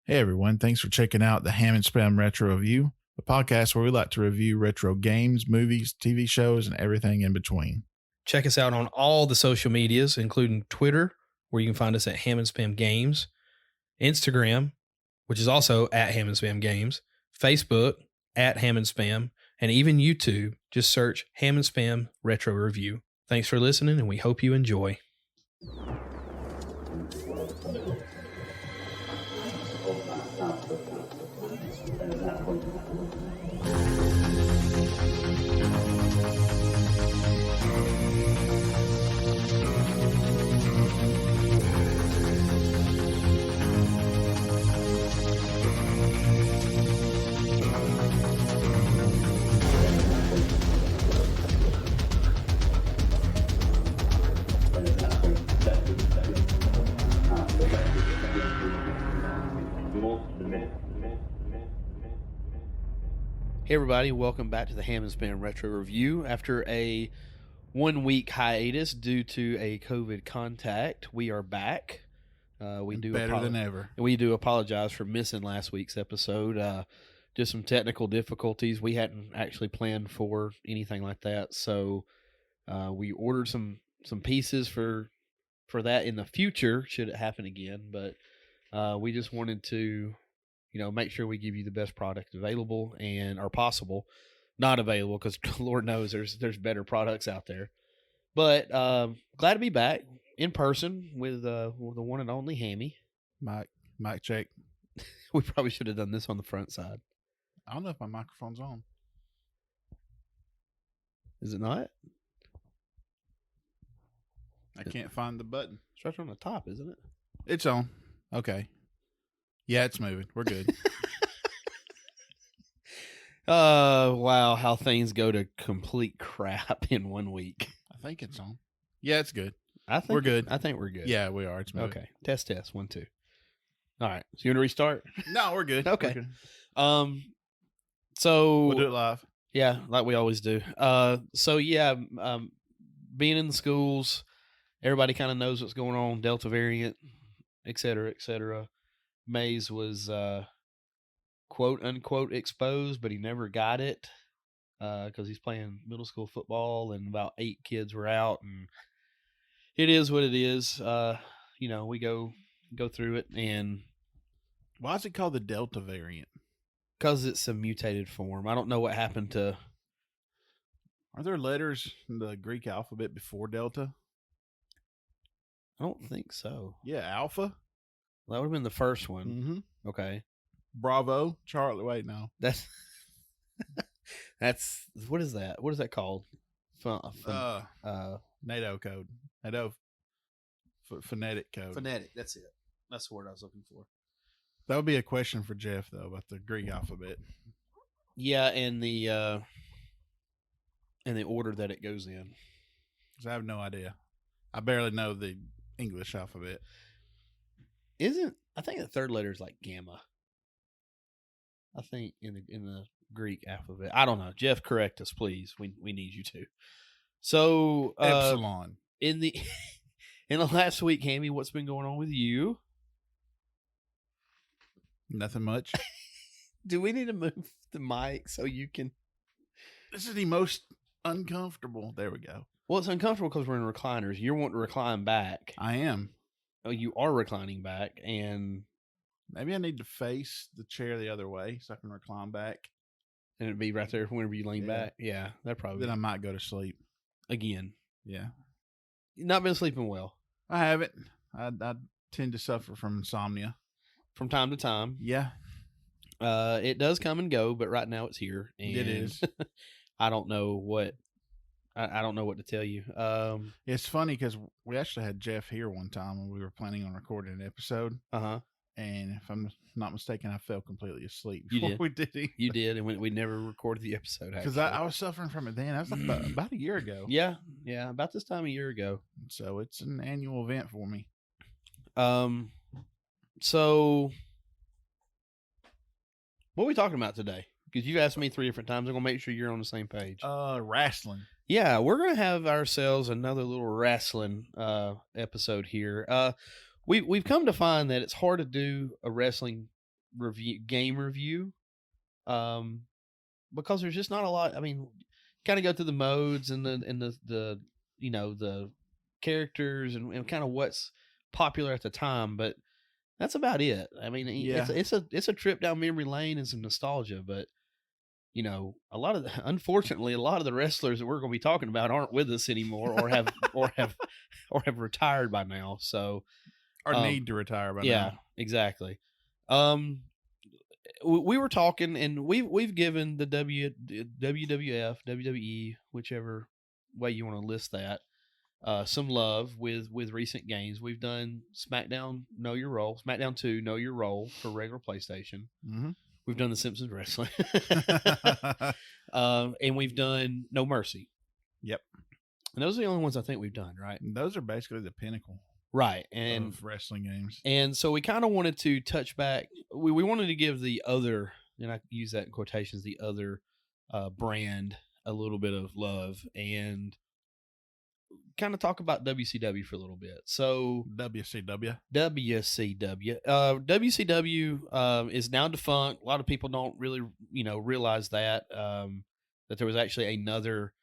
Hey everyone, thanks for checking out the Ham and Spam Retro Review, the podcast where we like to review retro games, movies, TV shows, and everything in between. Check us out on all the social medias, including Twitter, where you can find us at Ham and Spam Games, Instagram, which is also at Ham and Spam Games, Facebook at Ham and Spam, and even YouTube. Just search Ham and Spam Retro Review. Thanks for listening, and we hope you enjoy. Hey everybody, welcome back to the Ham and Spam Retro Review. After a 1-week hiatus due to a COVID contact, we are back. We do better than ever. We do apologize for missing last week's episode. Just some technical difficulties. We hadn't actually planned for anything like that, so we ordered some pieces for that in the future should it happen again. But we just wanted to, make sure we give you the best product available or possible. Not available because Lord knows there's better products out there. But glad to be back in person with the one and only Hammy. Mic check. We probably should have done this on the front side. I don't know if my microphone's on. Is it not? I can't find the button. It's right on the top, isn't it? It's on. Okay. Yeah, it's moving. We're good. Wow, how things go to complete crap in 1 week. I think it's on. Yeah, it's good. We're good. I think we're good. Yeah, we are. It's moving. Okay. Test. 1, 2. All right. So you want to restart? No, we're good. Okay. We're good. So we'll do it live. Yeah, like we always do. Being in the schools, everybody kind of knows what's going on, Delta variant, et cetera, et cetera. Mays was quote unquote exposed, but he never got it because he's playing middle school football, and about 8 kids were out, and it is what it is. We go through it, and why is it called the Delta variant? Because it's a mutated form. I don't know what happened to. Are there letters in the Greek alphabet before Delta? I don't think so. Yeah, Alpha. That would have been the first one. Mm-hmm. Okay. Bravo, Charlie. Wait, no. That's what is that? What is that called? NATO code. NATO phonetic code. Phonetic. That's it. That's the word I was looking for. That would be a question for Jeff though about the Greek alphabet. Yeah, and the order that it goes in. Because I have no idea. I barely know the English alphabet. I think the third letter is like gamma. I think in the Greek alphabet. I don't know. Jeff, correct us, please. We need you to. So Epsilon. In the last week, Hammy, what's been going on with you? Nothing much. Do we need to move the mic so you can? This is the most uncomfortable. There we go. Well, it's uncomfortable because we're in recliners. You're wanting to recline back. I am. Oh, you are reclining back, and maybe I need to face the chair the other way so I can recline back. And it'd be right there whenever you lean back. Yeah, that probably. Then I might go to sleep again. Yeah. You've not been sleeping well. I haven't. I tend to suffer from insomnia from time to time. Yeah. It does come and go, but right now it's here. And it is. I don't know what. I don't know what to tell you. It's funny because we actually had Jeff here one time when we were planning on recording an episode. Uh-huh. And if I'm not mistaken, I fell completely asleep before we did it. You did, and we never recorded the episode. Because I was suffering from it then. That was like about a year ago. Yeah, about this time a year ago. So it's an annual event for me. So what are we talking about today? Because you asked me 3 different times. I'm going to make sure you're on the same page. Wrestling. Yeah, we're going to have ourselves another little wrestling episode here. We've come to find that it's hard to do a wrestling game review, because there's just not a lot. I mean, kind of go through the modes and the the characters and kind of what's popular at the time, but that's about it. I mean, Yeah. it's a trip down memory lane and some nostalgia, but unfortunately, a lot of the wrestlers that we're going to be talking about aren't with us anymore, or have retired by now. So, or need to retire by now. Yeah, exactly. We were talking, and we've given the WWF, WWE, whichever way you want to list that, some love with recent games. We've done SmackDown Know Your Role, SmackDown 2 Know Your Role for regular PlayStation. Mm-hmm. We've done The Simpsons Wrestling. And we've done No Mercy. Yep. And those are the only ones I think we've done, right? Those are basically the pinnacle. Right. And of wrestling games. And so we kind of wanted to touch back. We wanted to give the other, and I use that in quotations, the other brand a little bit of love and kind of talk about WCW for a little bit. So WCW. WCW is now defunct. A lot of people don't really, realize that there was actually another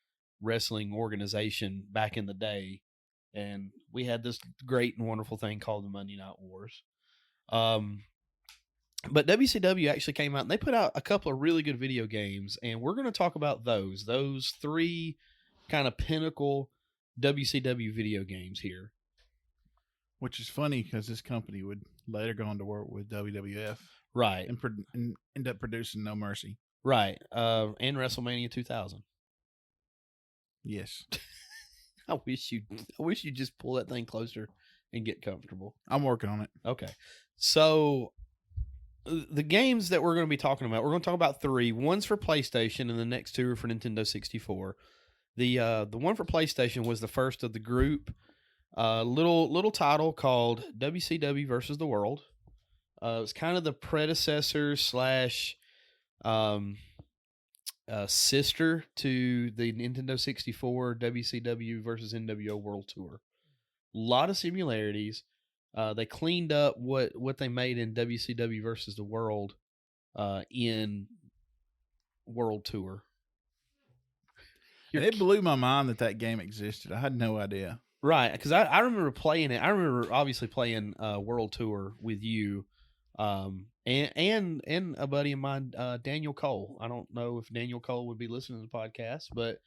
wrestling organization back in the day. And we had this great and wonderful thing called the Monday Night Wars. But WCW actually came out and they put out a couple of really good video games. And we're going to talk about those 3 kind of pinnacle WCW video games here. Which is funny because this company would later go on to work with WWF. Right. And end up producing No Mercy. Right. And WrestleMania 2000. Yes. I wish you'd just pull that thing closer and get comfortable. I'm working on it. Okay. So the games that we're going to be talking about, we're going to talk about 3. One's for PlayStation and the next 2 are for Nintendo 64. The one for PlayStation was the first of the group. Little title called WCW versus the World. It was kind of the predecessor / sister to the Nintendo 64 WCW versus nWo World Tour. A lot of similarities. They cleaned up what they made in WCW versus the World in World Tour. And it blew my mind that game existed. I had no idea. Right, because I remember playing it. I remember obviously playing World Tour with you, and a buddy of mine, Daniel Cole. I don't know if Daniel Cole would be listening to the podcast, but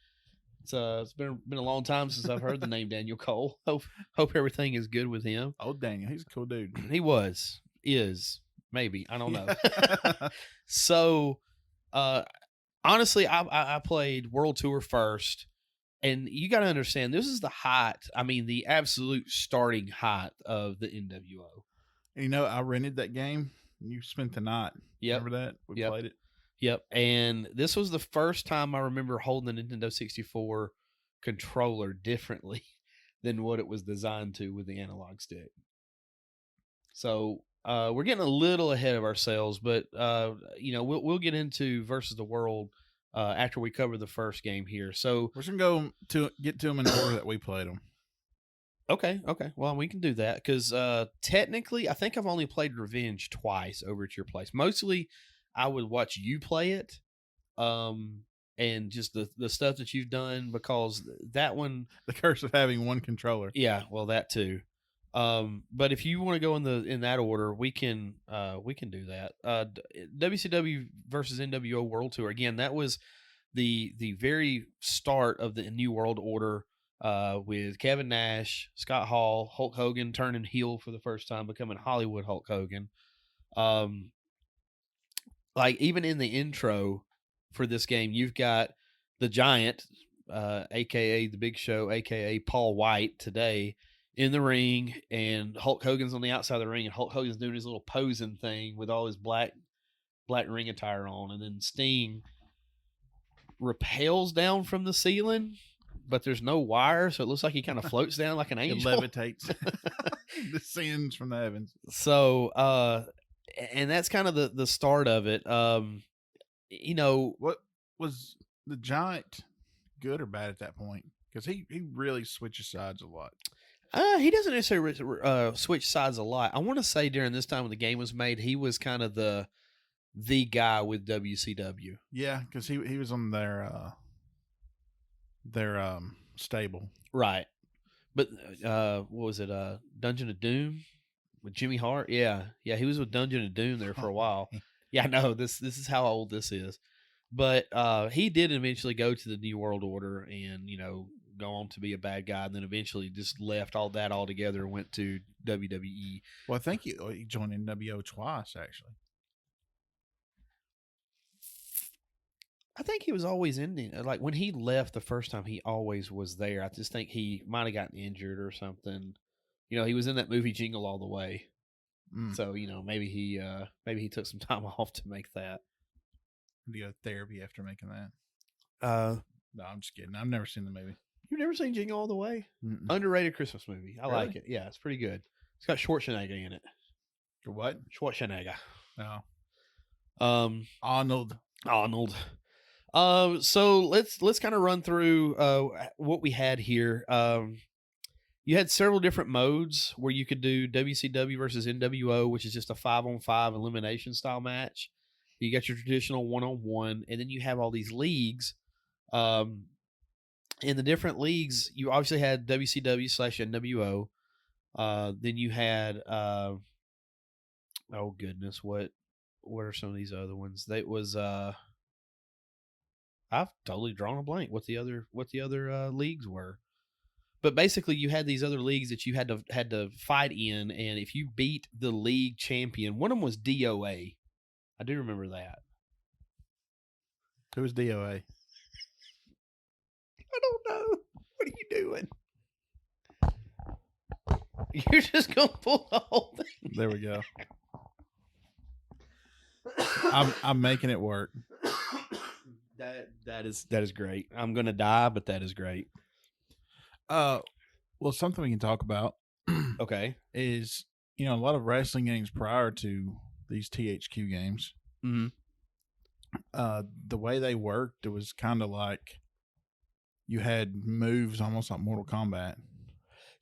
it's been a long time since I've heard the name Daniel Cole. Hope everything is good with him. Oh, Daniel, he's a cool dude. He is maybe, I don't know. So, honestly, I played World Tour first. And you got to understand, this is the absolute starting height of the nWo. I rented that game. You spent the night. Yep. Remember that? We played it. Yep. And this was the first time I remember holding the Nintendo 64 controller differently than what it was designed to with the analog stick. So we're getting a little ahead of ourselves, but we'll get into versus the World after we cover the first game here. So we're just going to get to them in the order that we played them. Okay. Well, we can do that because technically, I think I've only played Revenge twice over at your place. Mostly, I would watch you play it, and just the stuff that you've done, because that one, the curse of having one controller. Yeah, well, that too. But if you want to go in that order, we can do that. WCW versus nWo World Tour. Again, that was the very start of the New World Order, with Kevin Nash, Scott Hall, Hulk Hogan turning heel for the first time, becoming Hollywood Hulk Hogan. Like even in the intro for this game, you've got the Giant, aka the Big Show, aka Paul White today, in the ring, and Hulk Hogan's on the outside of the ring, and Hulk Hogan's doing his little posing thing with all his black ring attire on, and then Sting rappels down from the ceiling, but there's no wire, so it looks like he kind of floats down like an angel. It levitates. Descends from the heavens. So, and that's kind of the start of it. What was the Giant good or bad at that point? Because he really switches sides a lot. He doesn't necessarily switch sides a lot. I want to say during this time when the game was made, he was kind of the guy with WCW. Yeah, because he was on their stable. Right. But what was it? Dungeon of Doom with Jimmy Hart? Yeah. Yeah, he was with Dungeon of Doom there for a while. Yeah, no, this is how old this is. But he did eventually go to the New World Order and, go on to be a bad guy, and then eventually just left all that altogether and went to WWE. Well, I think he joined nWo twice, actually. I think he was always in like when he left the first time, he always was there. I just think he might have gotten injured or something. He was in that movie Jingle All the Way. So, maybe he took some time off to make that. Did you go to therapy after making that? No, I'm just kidding. I've never seen the movie. You've never seen Jingle All the Way? Mm-mm. Underrated Christmas movie. I Really? like it. Yeah, it's pretty good. It's got Schwarzenegger in it. What? Schwarzenegger. No. Arnold. So let's kind of run through what we had here. You had several different modes where you could do WCW versus nWo, which is just a 5-on-5 elimination style match. You got your traditional 1-on-1, and then you have all these leagues. In the different leagues, you obviously had WCW/nWo. Then you had oh goodness, what are some of these other ones? That was I've totally drawn a blank what the other leagues were. But basically, you had these other leagues that you had to fight in, and if you beat the league champion, one of them was DOA. I do remember that. Who was DOA? I don't know. What are you doing? You're just gonna pull the whole thing. There we go. I'm making it work. That is great. I'm gonna die, but that is great. Well, something we can talk about. Okay. Is a lot of wrestling games prior to these THQ games. Mm-hmm. The way they worked, it was kind of like you had moves almost like Mortal Kombat.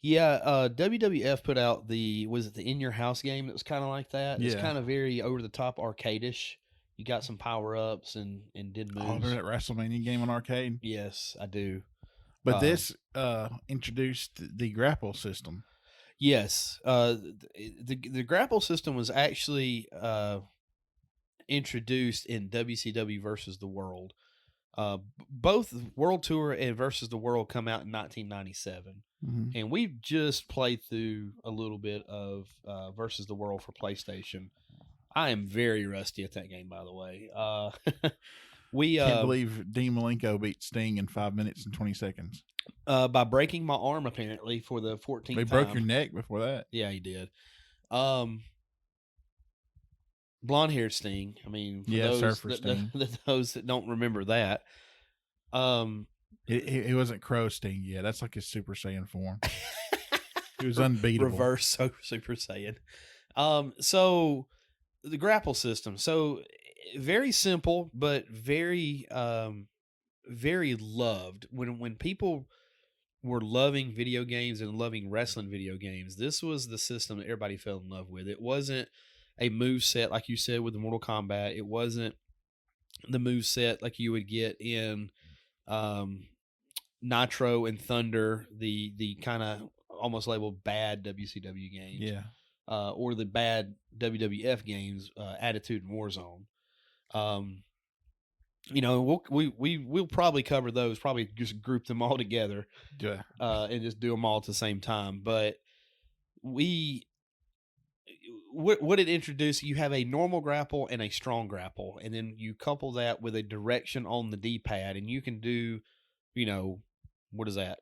Yeah, WWF put out was it the In Your House game that was kind of like that? Yeah. It's kind of very over the top arcade-ish. You got some power ups and did moves. Oh, remember that WrestleMania game on arcade? Yes, I do. But this introduced the grapple system. Yes, the grapple system was actually introduced in WCW versus the World. Both World Tour and Versus the World come out in 1997. Mm-hmm. And we've just played through a little bit of Versus the World for PlayStation. I am very rusty at that game, by the way. We can't believe Dean Malenko beat Sting in 5 minutes and 20 seconds. By breaking my arm, apparently, for the 14th time. He broke your neck before that. Yeah, he did. Blonde-haired Sting. I mean, for Surfer Sting. Those that don't remember that. He wasn't Crow Sting yet. That's like his Super Saiyan form. He was unbeatable. Reverse Super Saiyan. So the grapple system. So very simple, but very, very loved. When people were loving video games and loving wrestling video games, this was the system that everybody fell in love with. It wasn't a move set like you said with the Mortal Kombat. It wasn't the move set like you would get in Nitro and Thunder, the kind of almost labeled bad WCW games. Yeah. Or the bad WWF games, Attitude and Warzone. We'll probably cover those. Probably just group them all together, and just do them all at the same time. But what it introduced, you have a normal grapple and a strong grapple, and then you couple that with a direction on the D-pad, and you can do, what is that?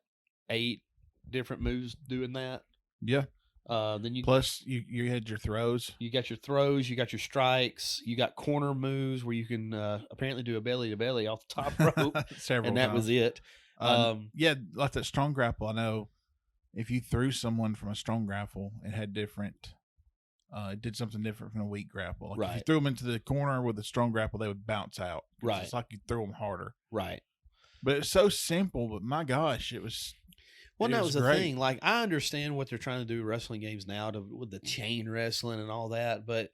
8 different moves doing that. Yeah. Then plus you had your throws. You got your throws. You got your strikes. You got corner moves where you can apparently do a belly to belly off the top rope, several and that times. was it. Yeah, like that strong grapple. I know if you threw someone from a strong grapple, it had different. It did something different from a weak grapple. Like right. If you threw them into the corner with a strong grapple, they would bounce out. Right. It's like you threw them harder. Right. But it's so simple. But my gosh, it was. Well, It that was was the great. thing. Like, I understand what they're trying to do with wrestling games now with the chain wrestling and all that, but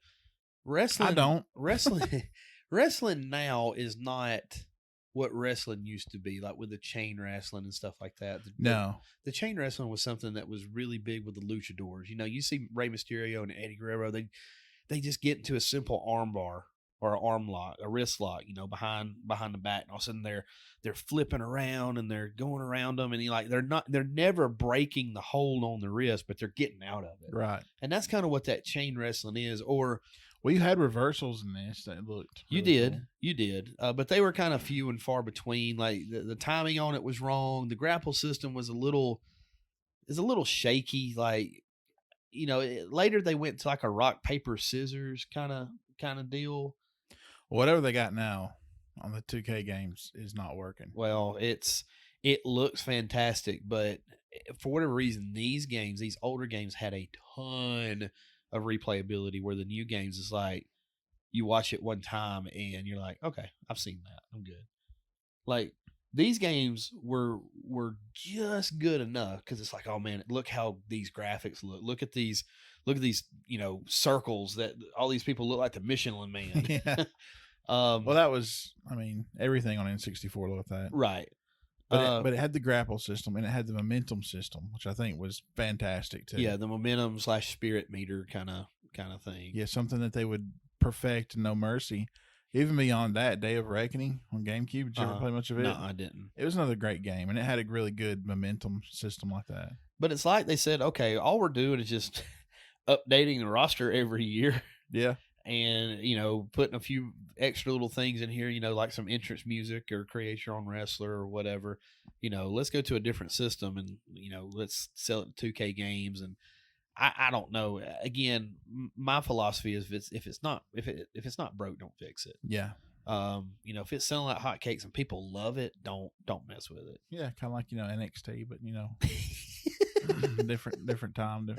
I don't. wrestling now is not what wrestling used to be, like with the chain wrestling and stuff like that. No. The chain wrestling was something that was really big with the luchadors. You see Rey Mysterio and Eddie Guerrero, they just get into a simple arm bar or an arm lock, a wrist lock, behind the back, and all of a sudden they're flipping around and they're going around them, and they're never breaking the hold on the wrist, but they're getting out of it. Right. And that's kind of what that chain wrestling is. Or well, you had reversals in this that looked. Really you did, but they were kind of few and far between. Like the timing on it was wrong. The grapple system was a little shaky. Like later they went to like a rock paper scissors kind of deal. Whatever they got now on the 2K games is not working. Well, it looks fantastic, but for whatever reason, these older games had a ton of replayability, where the new games is like you watch it one time and you're like, okay, I've seen that, I'm good. Like these games were just good enough because it's like, oh man, look how these graphics look. Look at these circles that all these people look like the Michelin Man. Yeah. Well, that was, everything on N64 looked like that. Right. But it had the grapple system and it had the momentum system, which I think was fantastic too. Yeah, the momentum / spirit meter kind of thing. Yeah, something that they would perfect in No Mercy. Even beyond that, Day of Reckoning on GameCube. Did you ever play much of it? No, I didn't. It was another great game, and it had a really good momentum system like that. But it's like they said, okay, all we're doing is just updating the roster every year. Yeah. And, putting a few extra little things in here, like some entrance music or create your own wrestler or whatever. Let's go to a different system and, let's sell it to 2K games. And I don't know. Again, my philosophy is if it's not broke, don't fix it. Yeah. If it's selling like hotcakes and people love it, don't mess with it. Yeah, kind of like NXT, but different time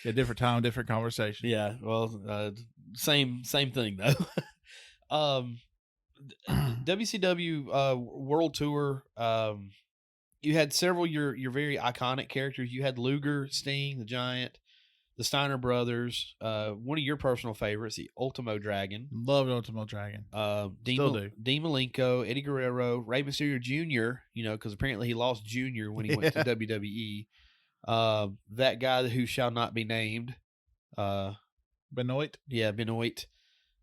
different time, different conversation. Yeah, well, same thing though. WCW World Tour. You had several your very iconic characters. You had Luger, Sting, the Giant, the Steiner Brothers. One of your personal favorites, the Ultimo Dragon. Loved Ultimo Dragon. Still do. Dean Malenko, Eddie Guerrero, Rey Mysterio Jr. Because apparently he lost Jr. when he went to WWE. That guy who shall not be named. Benoit. Yeah, Benoit.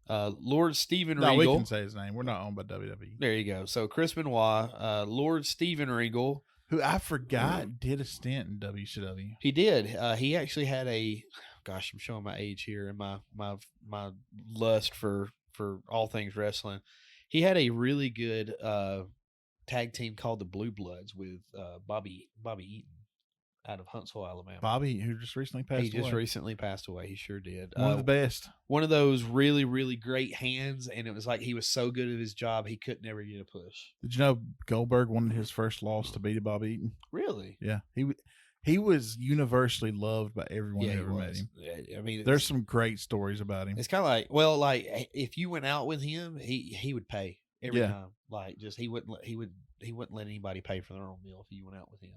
Lord Steven No, Regal. we can say his name. We're not owned by WWE. There you go. So Chris Benoit, Lord Steven Regal, who I forgot did a stint in WCW. He did. He actually had gosh, I'm showing my age here and my lust for all things wrestling. He had a really good tag team called the Blue Bloods with Bobby Eaton out of Huntsville, Alabama. Bobby, who just recently passed away. He just recently passed away. He sure did. One of the best. One of those really, really great hands, and it was like he was so good at his job, he couldn't ever get a push. Did you know Goldberg wanted his first loss to be to Bobby Eaton? Really? Yeah. He was universally loved by everyone who ever met him. Yeah, I mean, there's some great stories about him. It's kind of like, if you went out with him, he would pay every time. Like, just he wouldn't let anybody pay for their own meal if you went out with him.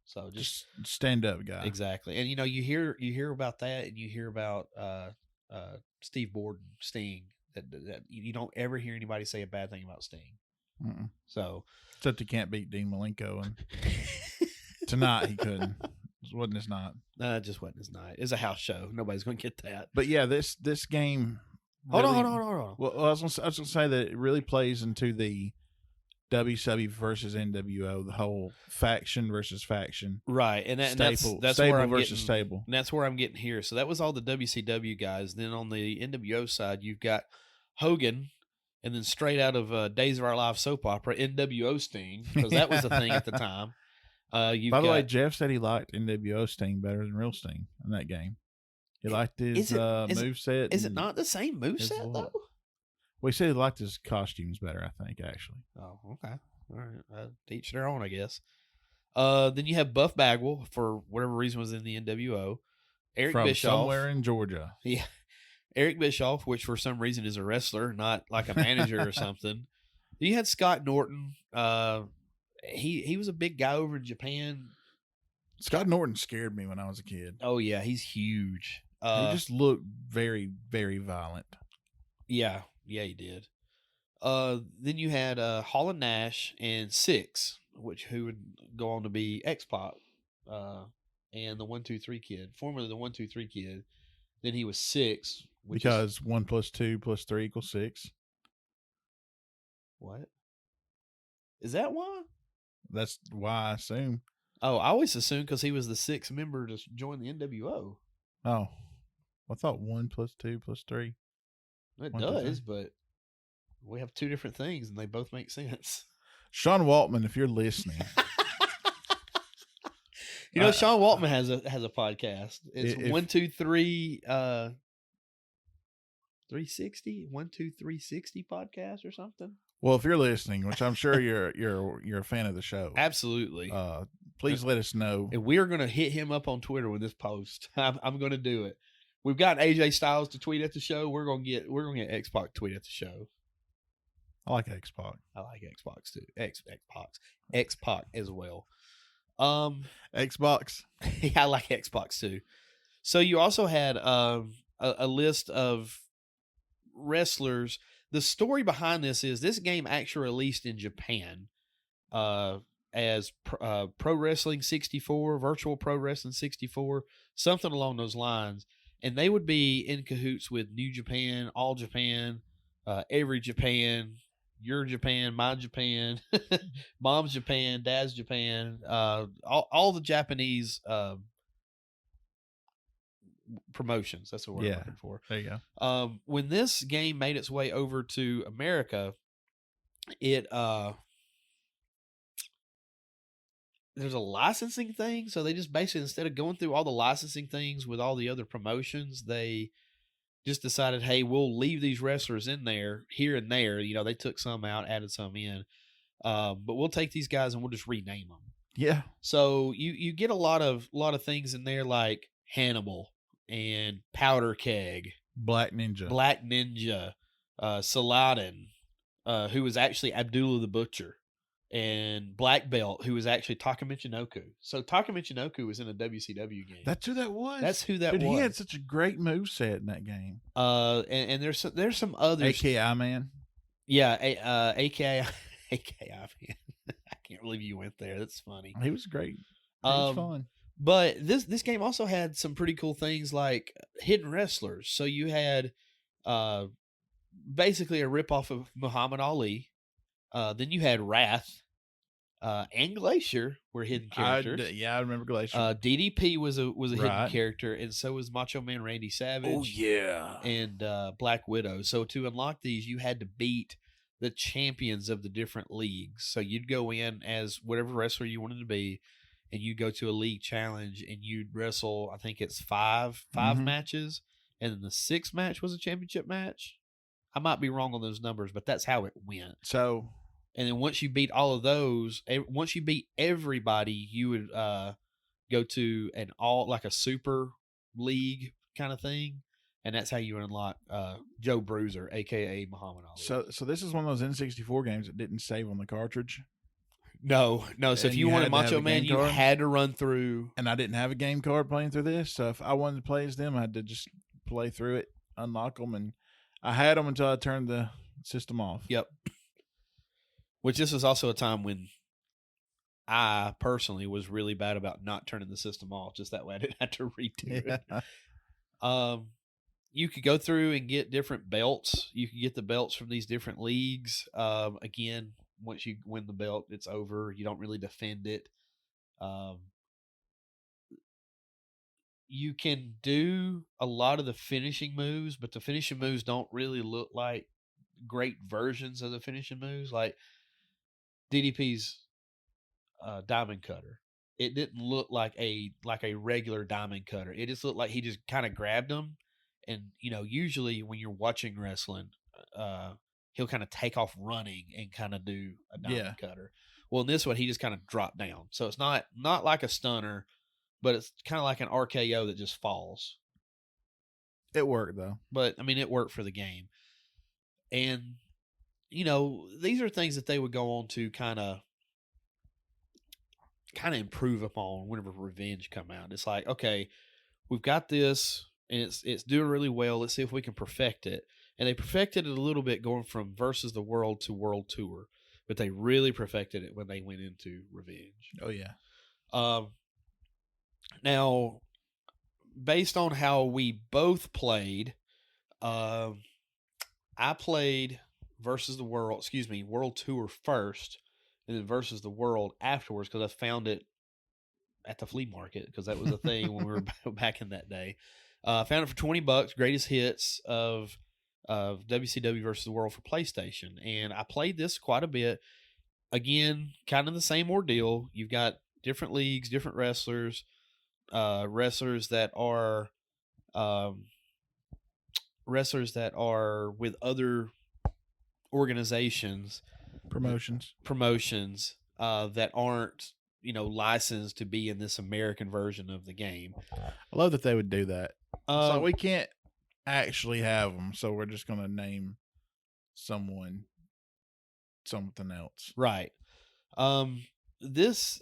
So just stand up guy. Exactly. And you hear about that, and you hear about Steve Borden, Sting, that you don't ever hear anybody say a bad thing about Sting. Mm-mm. So except he can't beat Dean Malenko, and tonight he couldn't. It wasn't his night. No, it just wasn't his night. It's a house show. Nobody's going to get that. But yeah, this game. Hold on. Well, I was going to say that it really plays into the WCW versus nWo, the whole faction versus faction, right? And that's stable where I'm versus getting, stable. And that's where I'm getting here. So that was all the WCW guys. Then on the nWo side, you've got Hogan, and then straight out of Days of Our Lives soap opera, nWo Sting, because that was the thing at the time. By the way, Jeff said he liked nWo Sting better than real Sting in that game. He liked his moveset. Is it not the same moveset though? Well, he said he liked his costumes better, I think, actually. Oh, okay. All right. Each their own, I guess. Then you have Buff Bagwell, for whatever reason, was in the nWo. Eric Bischoff. Somewhere in Georgia. Yeah. Eric Bischoff, which for some reason is a wrestler, not like a manager or something. You had Scott Norton. He was a big guy over in Japan. Scott Norton scared me when I was a kid. Oh yeah, he's huge. He just looked very, very violent. Yeah, he did. Then you had Hall and Nash and Six, who would go on to be X-Pac, and the 1-2-3 Kid, formerly the 1-2-3 Kid. Then he was Six, because 1 + 2 + 3 = 6. What? Is that why? That's why I assume. Oh, I always assumed because he was the 6th member to join the NWO. Oh, I thought 1 + 2 + 3. It does, but we have two different things, and they both make sense. Sean Waltman, if you're listening, Sean Waltman has a podcast. It's 1-2-3 360 1-2-360 podcast or something. Well, if you're listening, which I'm sure you're a fan of the show, absolutely. Please let us know. And we're gonna hit him up on Twitter with this post. I'm gonna do it. We've got AJ Styles to tweet at the show. We're gonna get X-Pac to tweet at the show. I like X-Pac. I like X-Pac too. X-Pac as well. Xbox. Yeah, I like X-Pac too. So you also had a list of wrestlers. The story behind this game actually released in Japan as Pro Wrestling 64, Virtual Pro Wrestling 64, something along those lines. And they would be in cahoots with New Japan, All Japan, Every Japan, Your Japan, My Japan, Mom's Japan, Dad's Japan, all the Japanese promotions. That's what we're looking for. There you go. When this game made its way over to America, it there's a licensing thing. So they just basically, instead of going through all the licensing things with all the other promotions, they just decided, hey, we'll leave these wrestlers in there here and there. They took some out, added some in, but we'll take these guys and we'll just rename them. Yeah. So you get a lot of things in there like Hannibal and Powder Keg, Black Ninja, Saladin, who was actually Abdullah the Butcher, and Black Belt, who was actually Taka Michinoku. So Taka Michinoku was in a WCW game. That's who that was. Dude, he had such a great moveset in that game. And there's some others. AKI Man. Yeah, AKI Man. I can't believe you went there. That's funny. He was great. He was fun. But this game also had some pretty cool things like hidden wrestlers. So you had basically a ripoff of Muhammad Ali. Then you had Wrath. And Glacier were hidden characters. I remember Glacier. DDP was a hidden character, and so was Macho Man Randy Savage. Oh yeah, and Black Widow. So to unlock these, you had to beat the champions of the different leagues. So you'd go in as whatever wrestler you wanted to be, and you'd go to a league challenge, and you'd wrestle. I think it's five matches, and then the 6th match was a championship match. I might be wrong on those numbers, but that's how it went. So. And then once you beat all of those, once you beat everybody, you would go to a super league kind of thing, and that's how you unlock Joe Bruiser, aka Muhammad Ali. So this is one of those N64 games that didn't save on the cartridge. No. So if you wanted Macho Man, you had to run through. And I didn't have a game card playing through this, so if I wanted to play as them, I had to just play through it, unlock them, and I had them until I turned the system off. Yep. Which this was also a time when I personally was really bad about not turning the system off, just that way I didn't have to redo it. You could go through and get different belts. You could get the belts from these different leagues. Again, once you win the belt, it's over. You don't really defend it. You can do a lot of the finishing moves, but the finishing moves don't really look like great versions of the finishing moves. Like DDP's diamond cutter, it didn't look like a regular diamond cutter. It just looked like he just kind of grabbed him, and usually when you're watching wrestling, he'll kind of take off running and kind of do a diamond cutter. Well, in this one, he just kind of dropped down, so it's not like a stunner, but it's kind of like an RKO that just falls. It worked though, but I mean, it worked for the game, and. These are things that they would go on to kind of kind of improve upon whenever Revenge come out. It's like, okay, we've got this and it's doing really well. Let's see if we can perfect it. And they perfected it a little bit going from Versus the World to World Tour, but they really perfected it when they went into Revenge. Oh yeah. Now, based on how we both played, I played World Tour first, and then Versus the World afterwards because I found it at the flea market because that was a thing when we were back in that day. I found it for $20, greatest hits of WCW Versus the World for PlayStation, and I played this quite a bit. Again, kind of the same ordeal. You've got different leagues, different wrestlers, wrestlers that are with other organizations, Promotions that aren't licensed to be in this American version of the game. I love that they would do that. So we can't actually have them, so we're just gonna name someone something else, right? This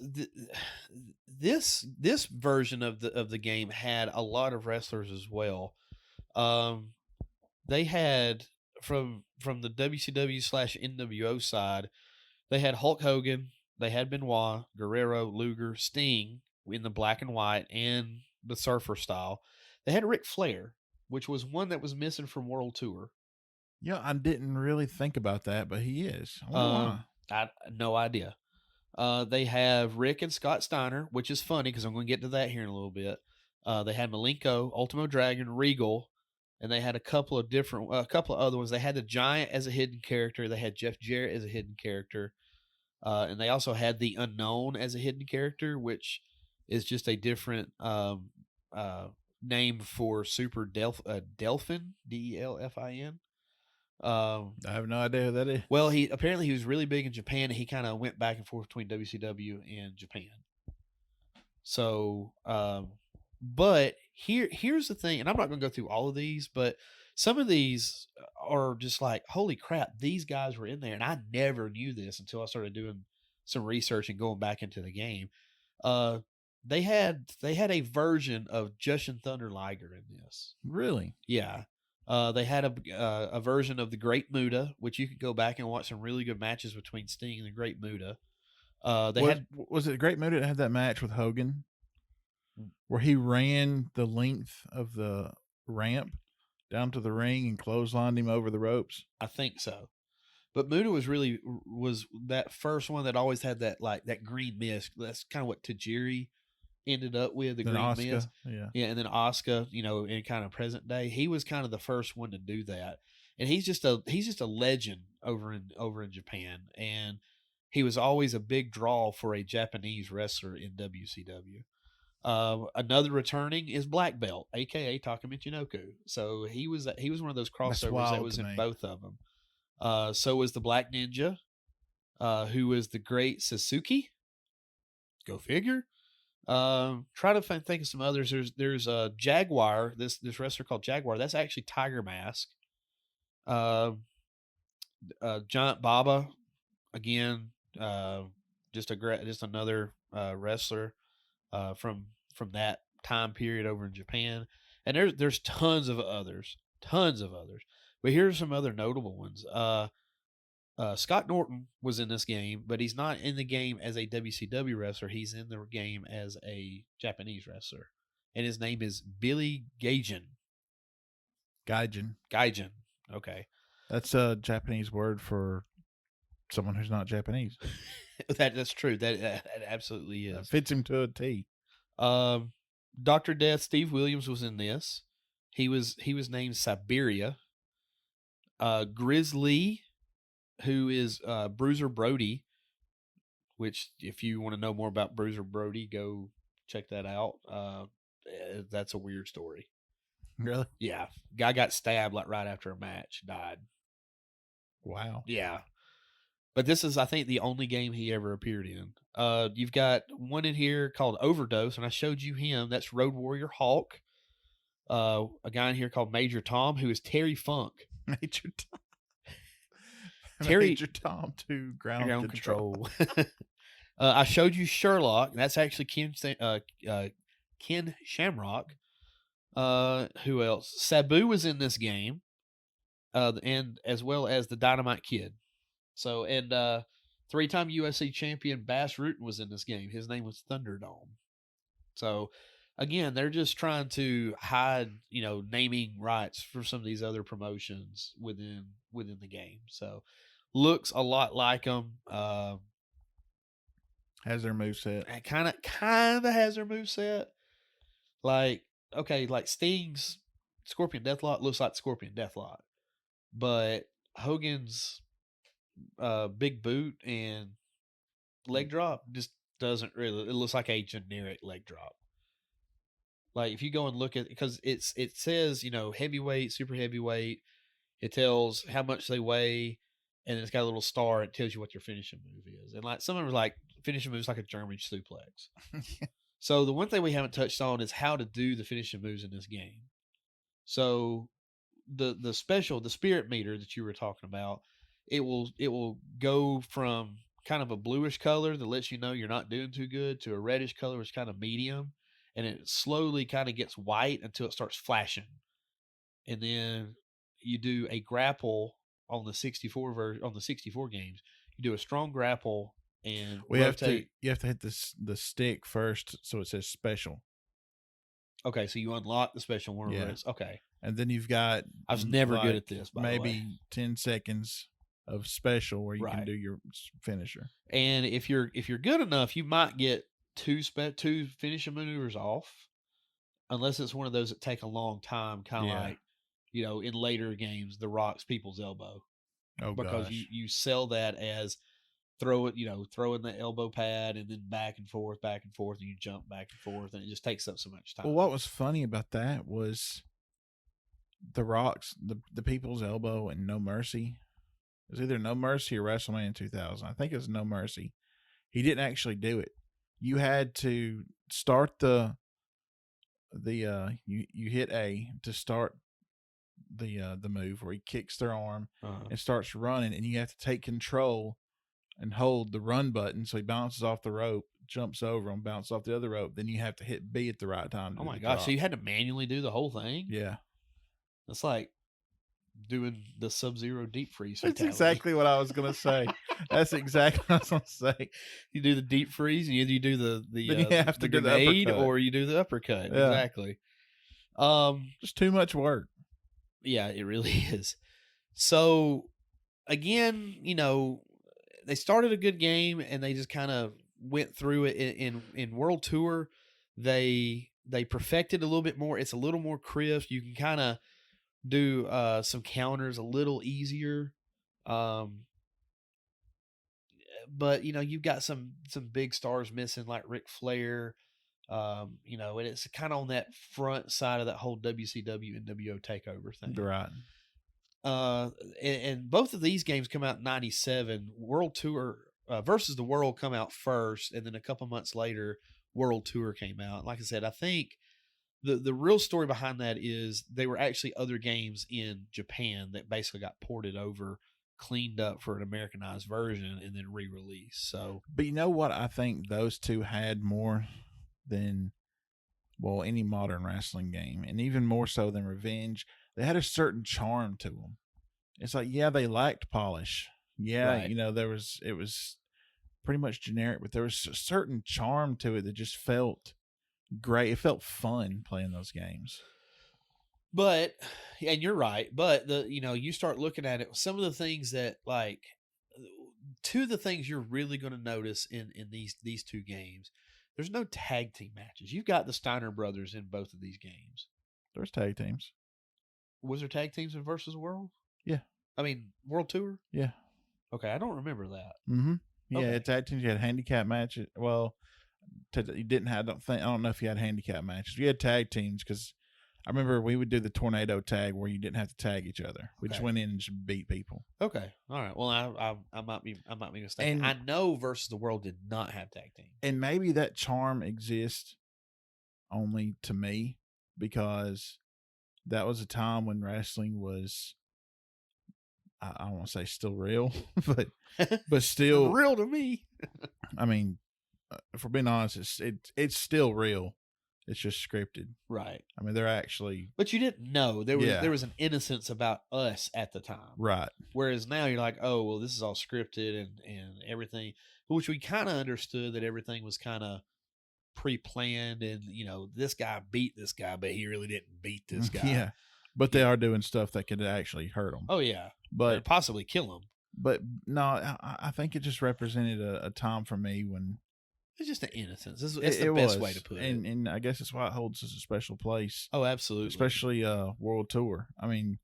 version of the game had a lot of wrestlers as well. They had from the WCW / nWo side, they had Hulk Hogan, they had Benoit, Guerrero, Luger, Sting in the black and white and the Surfer style. They had Ric Flair, which was one that was missing from World Tour. Yeah, I didn't really think about that, but he is. I wonder why. No idea. They have Rick and Scott Steiner, which is funny because I'm going to get to that here in a little bit. They had Malenko, Ultimo Dragon, Regal, and they had a couple of other ones. They had the Giant as a hidden character. They had Jeff Jarrett as a hidden character. And they also had the Unknown as a hidden character, which is just a different name for Super Delphin, Delfin. I have no idea who that is. Well, he was really big in Japan, and he kind of went back and forth between WCW and Japan. So, but here's the thing, and I'm not going to go through all of these, but some of these are just like, holy crap, these guys were in there, and I never knew this until I started doing some research and going back into the game. They had a version of Jushin Thunder Liger in this. Really? Yeah. They had a version of the Great Muta, which you could go back and watch some really good matches between Sting and the Great Muta. Was it Great Muta that had that match with Hogan, where he ran the length of the ramp down to the ring and clotheslined him over the ropes? I think so. But Muta was that first one that always had that green mist. That's kind of what Tajiri ended up with, the green mist. Yeah, and then Asuka, in kind of present day, he was kind of the first one to do that. And he's just a legend over in Japan, and he was always a big draw for a Japanese wrestler in WCW. Another returning is Black Belt, aka Taka Michinoku. So he was one of those crossovers that was in both of them. So was the Black Ninja, who was the Great Sasuke. Go figure. Try to think of some others. There's a Jaguar. This wrestler called Jaguar. That's actually Tiger Mask. Giant Baba, again, just another wrestler from that time period over in Japan. And there's tons of others. But here's some other notable ones. Scott Norton was in this game, but he's not in the game as a WCW wrestler. He's in the game as a Japanese wrestler, and his name is Billy Gaijin. Okay, that's a Japanese word for someone who's not Japanese. That's true. That absolutely is. Fits him to a T. Dr. Death, Steve Williams was in this. He was named Siberia. Grizzly, who is Bruiser Brody, which if you want to know more about Bruiser Brody, go check that out. That's a weird story. Really? Yeah. Guy got stabbed right after a match, died. Wow. Yeah. But this is, I think, the only game he ever appeared in. You've got one in here called Overdose, and I showed you him. That's Road Warrior Hawk. A guy in here called Major Tom, who is Terry Funk. Major Tom. Terry Major Tom to ground control. I showed you Sherlock. That's actually Ken Shamrock. Who else? Sabu was in this game, and as well as the Dynamite Kid. So, and 3-time UFC champion Bass Rutten was in this game. His name was Thunderdome. So, again, they're just trying to hide, naming rights for some of these other promotions within the game. So, looks a lot like them. Has their moveset. Kind of has their moveset. Like, okay, like Sting's Scorpion Deathlock looks like Scorpion Deathlock, but Hogan's big boot and leg drop just doesn't really. It looks like a generic leg drop. Like if you go and look at, because it says heavyweight, super heavyweight. It tells how much they weigh, and it's got a little star. It tells you what your finishing move is, and like some of them are like finishing moves like a German suplex. So the one thing we haven't touched on is how to do the finishing moves in this game. So the spirit meter that you were talking about, it will go from kind of a bluish color that lets you know you're not doing too good to a reddish color, which is kind of medium, and it slowly kind of gets white until it starts flashing. And then you do a grapple on the 64 games. You do a strong grapple and you rotate. have to hit the stick first, so it says special. Okay, so you unlock the special one. Yeah. Okay. And then you've got... I was never good at this, by maybe the way. 10 seconds of special where you can do your finisher. And if you're good enough, you might get two finishing maneuvers off, unless it's one of those that take a long time, kind of like, in later games, The Rock's People's Elbow. Oh, because gosh. you sell that as throw in the elbow pad and then back and forth, and you jump back and forth, and it just takes up so much time. Well, what was funny about that was The Rock's, the People's Elbow and No Mercy. It was either No Mercy or WrestleMania 2000. I think it was No Mercy. He didn't actually do it. You had to start you hit A to start the move where he kicks their arm and starts running, and you have to take control and hold the run button so he bounces off the rope, jumps over and bounces off the other rope. Then you have to hit B at the right time. Oh my gosh! So you had to manually do the whole thing? Yeah, that's like doing the Sub-Zero deep freeze. That's exactly what I was gonna say. That's exactly what I was gonna say. You do the deep freeze, and you do the you have to grenade, do the or you do the uppercut. Yeah. Exactly. Just too much work. Yeah, it really is. So again, they started a good game and they just kind of went through it in World Tour. They perfected a little bit more. It's a little more crisp. You can kind of do some counters a little easier. But you've got some big stars missing, like Ric Flair. And it's kind of on that front side of that whole WCW and nWo takeover thing. Right. And both of these games come out in 97. World Tour versus the World come out first, and then a couple months later, World Tour came out. Like I said, I think the real story behind that is they were actually other games in Japan that basically got ported over, cleaned up for an Americanized version, and then re-released. So, but you know what? I think those two had more than any modern wrestling game, and even more so than Revenge. They had a certain charm to them. It's like, yeah, they lacked polish. Yeah, right. it was pretty much generic, but there was a certain charm to it that just felt great. It felt fun playing those games. But, and you're right, but you start looking at it, some of the things that, like, two of the things you're really going to notice in these two games, there's no tag team matches. You've got the Steiner brothers in both of these games. There's tag teams. Was there tag teams in Versus World? Yeah. I mean, World Tour? Yeah. Okay, I don't remember that. Mm-hmm. Yeah, tag teams. You had handicap matches. Well, you didn't have. I don't know if you had handicap matches. You had tag teams because I remember we would do the tornado tag where you didn't have to tag each other. We just went in and just beat people. Okay, all right. Well, I might be mistaken. I know Versus the World did not have tag teams, and maybe that charm exists only to me because that was a time when wrestling was, I don't want to say still real, but still real to me. I mean, if we're being honest, it's still real. It's just scripted. Right. I mean, they're actually. But you didn't know there was an innocence about us at the time. Right. Whereas now you're like, oh well, this is all scripted and everything, which we kind of understood that everything was kind of pre-planned, and this guy beat this guy, but he really didn't beat this guy. Yeah. But they are doing stuff that could actually hurt them. Oh yeah, but possibly kill him. But no, I think it just represented a time for me when it's just an innocence. It's the best way to put it, and I guess that's why it holds such a special place. Oh, absolutely, especially World Tour. I mean,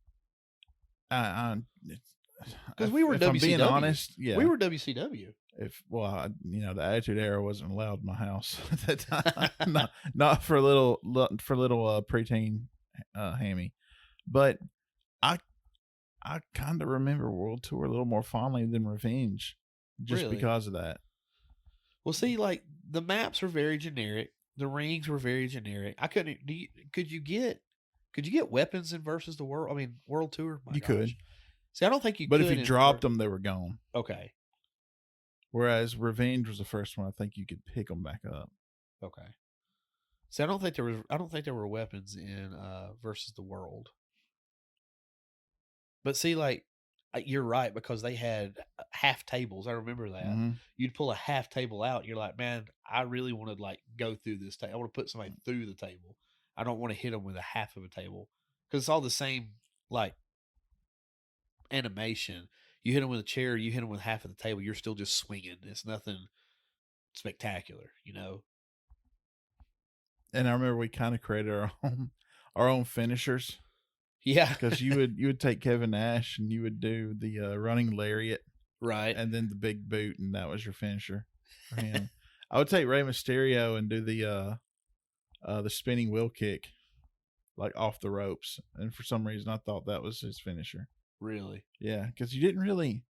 because we were WCW. I'm being honest, yeah, we were WCW. The Attitude Era wasn't allowed in my house at that time. not for little preteen Hammy, but I kind of remember World Tour a little more fondly than Revenge, just because of that. Well, see, like the maps were very generic, the rings were very generic. I couldn't. Could you get weapons in Versus the World? I mean, World Tour. You could. See, I don't think you but could. But if you dropped them, they were gone. Okay. Whereas Revenge was the first one. I think you could pick them back up. Okay. See, I don't think there were weapons in Versus the World. But see, like, you're right, because they had half tables. I remember that. Mm-hmm. You'd pull a half table out, and you're like, man, I really want to like go through this table. I want to put somebody through the table. I don't want to hit them with a half of a table, because it's all the same, like, animation. You hit them with a chair, you hit them with half of the table, you're still just swinging. It's nothing spectacular, And I remember we kind of created our own finishers. Yeah, because you would take Kevin Nash and you would do the running lariat, right, and then the big boot, and that was your finisher for him. I would take Rey Mysterio and do the spinning wheel kick, like off the ropes, and for some reason I thought that was his finisher. Really? Yeah, because you didn't really.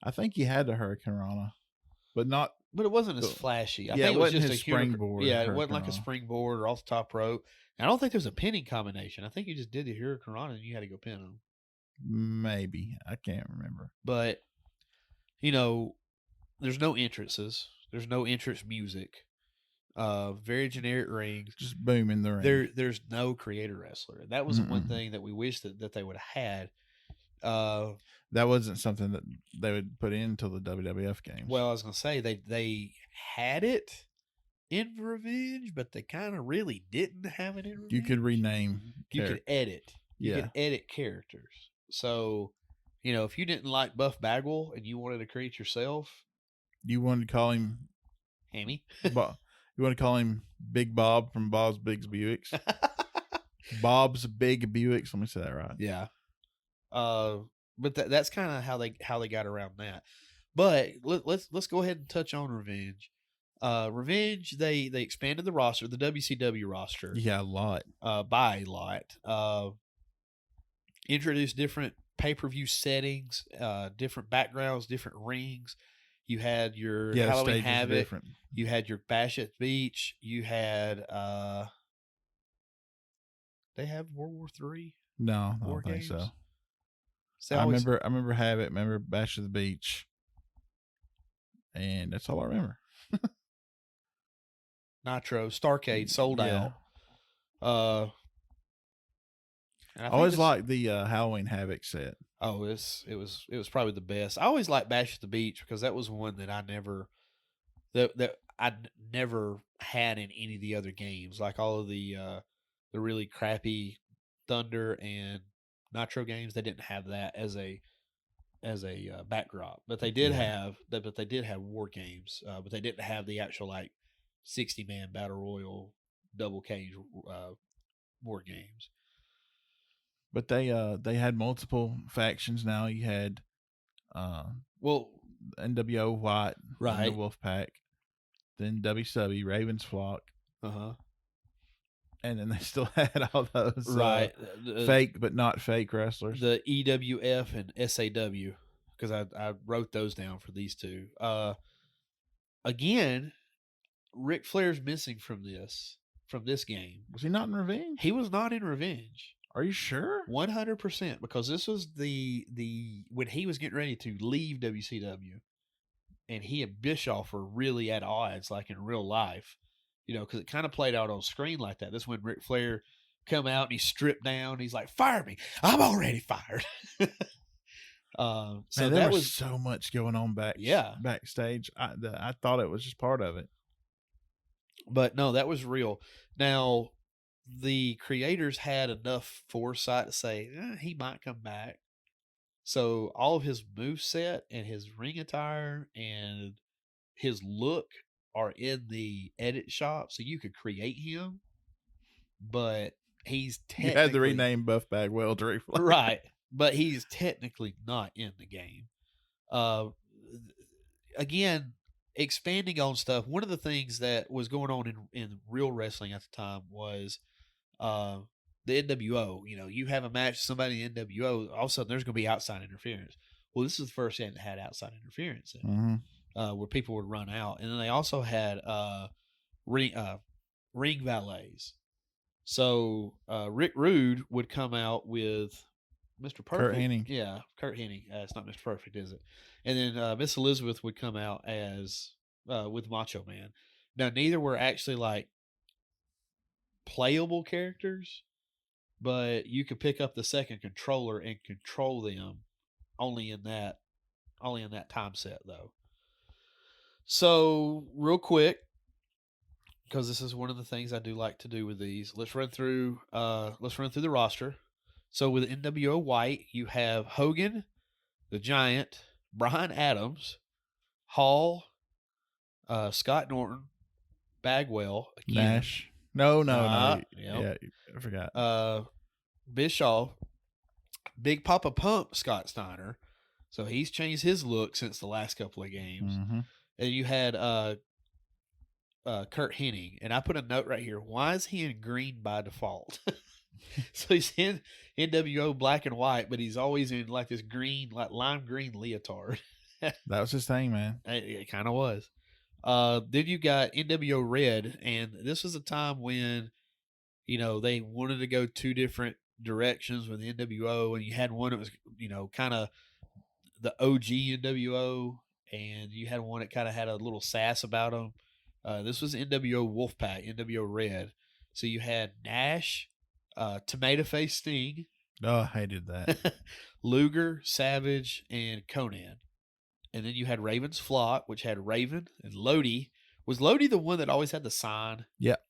I think you had the Hurricane Rana, but not. But it wasn't as flashy. I think it was wasn't just a springboard. Yeah, it wasn't like a springboard or off the top rope. And I don't think there was a pinning combination. I think you just did the Hurricane Rana and you had to go pin them. Maybe. I can't remember. But, there's no entrances. There's no entrance music. Very generic rings. Just boom in the ring. There's no creator wrestler. That was the one thing that we wish that they would have had. That wasn't something that they would put into the WWF games. Well, I was going to say they had it in Revenge, but they kind of really didn't have it in Revenge. You could rename. You could edit. You could edit characters. So, if you didn't like Buff Bagwell and you wanted to create yourself, you wanted to call him Hammy. You want to call him Big Bob from Bob's Big Buicks. Bob's Big Buicks. Let me say that right. Yeah. But that's kind of how they got around that. But let's go ahead and touch on Revenge. Revenge, they expanded the roster, the WCW roster. Yeah, a lot. By a lot. Introduced different pay-per-view settings, different backgrounds, different rings. You had your Halloween Havoc. You had your Bash at the Beach. You had they have World War III? No, I don't think so. So I remember Havoc, remember Bash at the Beach. And that's all I remember. Nitro, Starcade sold out. I always liked the Halloween Havoc set. Oh, it was probably the best. I always liked Bash at the Beach because that was one that I never had in any of the other games. Like all of the really crappy Thunder and Nitro games, they didn't have that as a backdrop. But they did have war games. But they didn't have the actual 60-man battle royal double cage war games. But they had multiple factions now. You had NWO White, right, the Wolfpack, then WCW Ravens Flock, and then they still had all those fake but not fake wrestlers, the EWF and SAW, because I wrote those down for these two. Again, Ric Flair's missing from this game. Was he not in Revenge? He was not in Revenge. Are you sure? 100%, because this was the when he was getting ready to leave WCW. and he and Bischoff were really at odds, like in real life, because it kind of played out on screen like that. This when Ric Flair come out and he stripped down. He's like, "Fire me! I'm already fired." So Man, that was was so much going on backstage. I thought it was just part of it. But no, that was real. Now, the creators had enough foresight to say he might come back. So all of his moveset and his ring attire and his look are in the edit shop, so you could create him. But he's you had to rename Buff Bagwell to reflect. Right, but he's technically not in the game. Again, expanding on stuff. One of the things that was going on in real wrestling at the time was the nWo. You have a match with somebody in nWo, all of a sudden there's going to be outside interference. Well, this is the first thing that had outside interference in it, where people would run out. And then they also had ring valets. So Rick Rude would come out with Mr. Perfect. Kurt Hennig. Yeah, Kurt Hennig. It's not Mr. Perfect, is it? And then Miss Elizabeth would come out as with Macho Man. Now, neither were actually like playable characters, but you could pick up the second controller and control them only in that time set though. So real quick, because this is one of the things I do like to do with these, let's run through the roster. So with nWo White, you have Hogan, the Giant, Bryan Adams, Hall, Scott Norton, Bagwell, again. Nash. No. Yep. Yeah, I forgot. Bischoff, Big Papa Pump, Scott Steiner. So he's changed his look since the last couple of games. And you had Kurt Hennig. And I put a note right here. Why is he in green by default? So he's in nWo black and white, but he's always in like this green, like lime green leotard. That was his thing, man. It kind of was. Then you got nWo Red, and this was a time when, they wanted to go two different directions with nWo, and you had one that was, kind of the OG nWo, and you had one that kind of had a little sass about them. This was nWo Wolfpack, nWo Red. So you had Nash, Tomato Face Sting. Oh, I hated that. Luger, Savage, and Conan. And then you had Raven's Flock, which had Raven and Lodi. Was Lodi the one that always had the sign? Yep.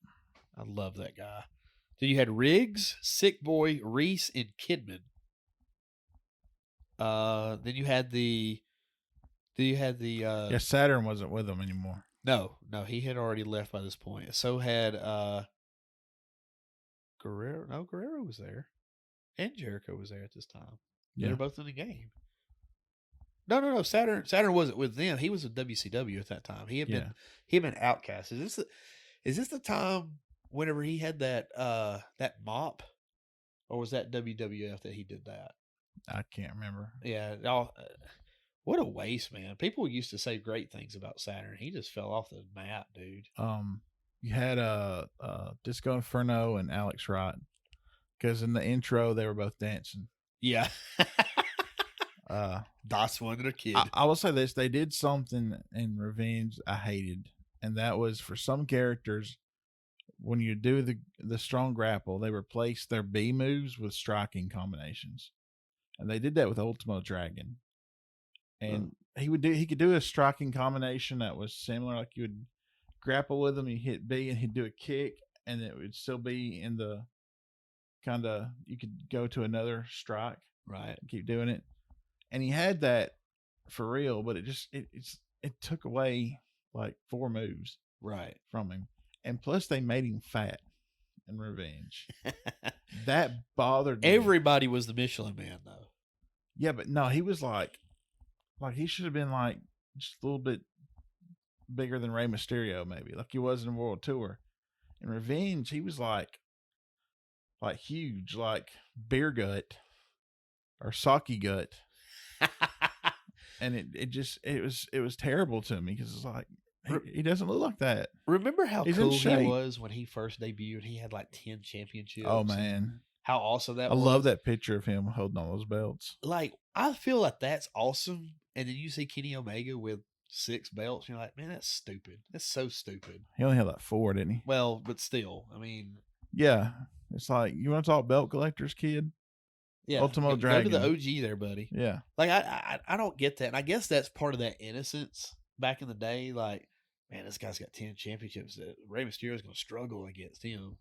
I love that guy. Then you had Riggs, Sick Boy, Reese, and Kidman. Then you had the. Saturn wasn't with them anymore. No, he had already left by this point. So had Guerrero. No, Guerrero was there, and Jericho was there at this time. Yeah. They were both in the game. No. Saturn wasn't with them. He was with WCW at that time. He had been Outcast. Is this the time whenever he had that mop, or was that WWF that he did that? I can't remember. Yeah. What a waste, man. People used to say great things about Saturn. He just fell off the map, dude. You had Disco Inferno and Alex Wright, because in the intro they were both dancing. Yeah. Das Wonder Kid. I will say this: they did something in Revenge I hated, and that was for some characters, when you do the strong grapple, they replace their B moves with striking combinations, and they did that with Ultimo Dragon. And he could do a striking combination that was similar, like you would grapple with him, you hit B, and he'd do a kick, and it would still be in the kind of, you could go to another strike, right? Keep doing it, and he had that for real, but it took away like 4 moves, right, from him, and plus they made him fat in Revenge. That bothered me. Everybody was the Michelin Man, though. Yeah, but no, he was like he should have been like just a little bit bigger than Rey Mysterio, maybe, like he was in World Tour. In Revenge, he was like huge, like beer gut or sake gut. And it was terrible to me, because it's like he doesn't look like that. Remember how cool he was when he first debuted? He had like 10 championships. Oh man, how awesome that was! I love that picture of him holding all those belts. Like, I feel like that's awesome. And then you see Kenny Omega with 6 belts. You're like, man, that's stupid. That's so stupid. He only had like 4, didn't he? Well, but still, I mean, Yeah. It's like, you want to talk belt collectors, kid? yeah, Ultimo go Dragon. to the OG there, buddy. Yeah. Like I don't get that, and I guess that's part of that innocence back in the day. Like, man, this guy's got 10 championships that Rey Mysterio is going to struggle against him.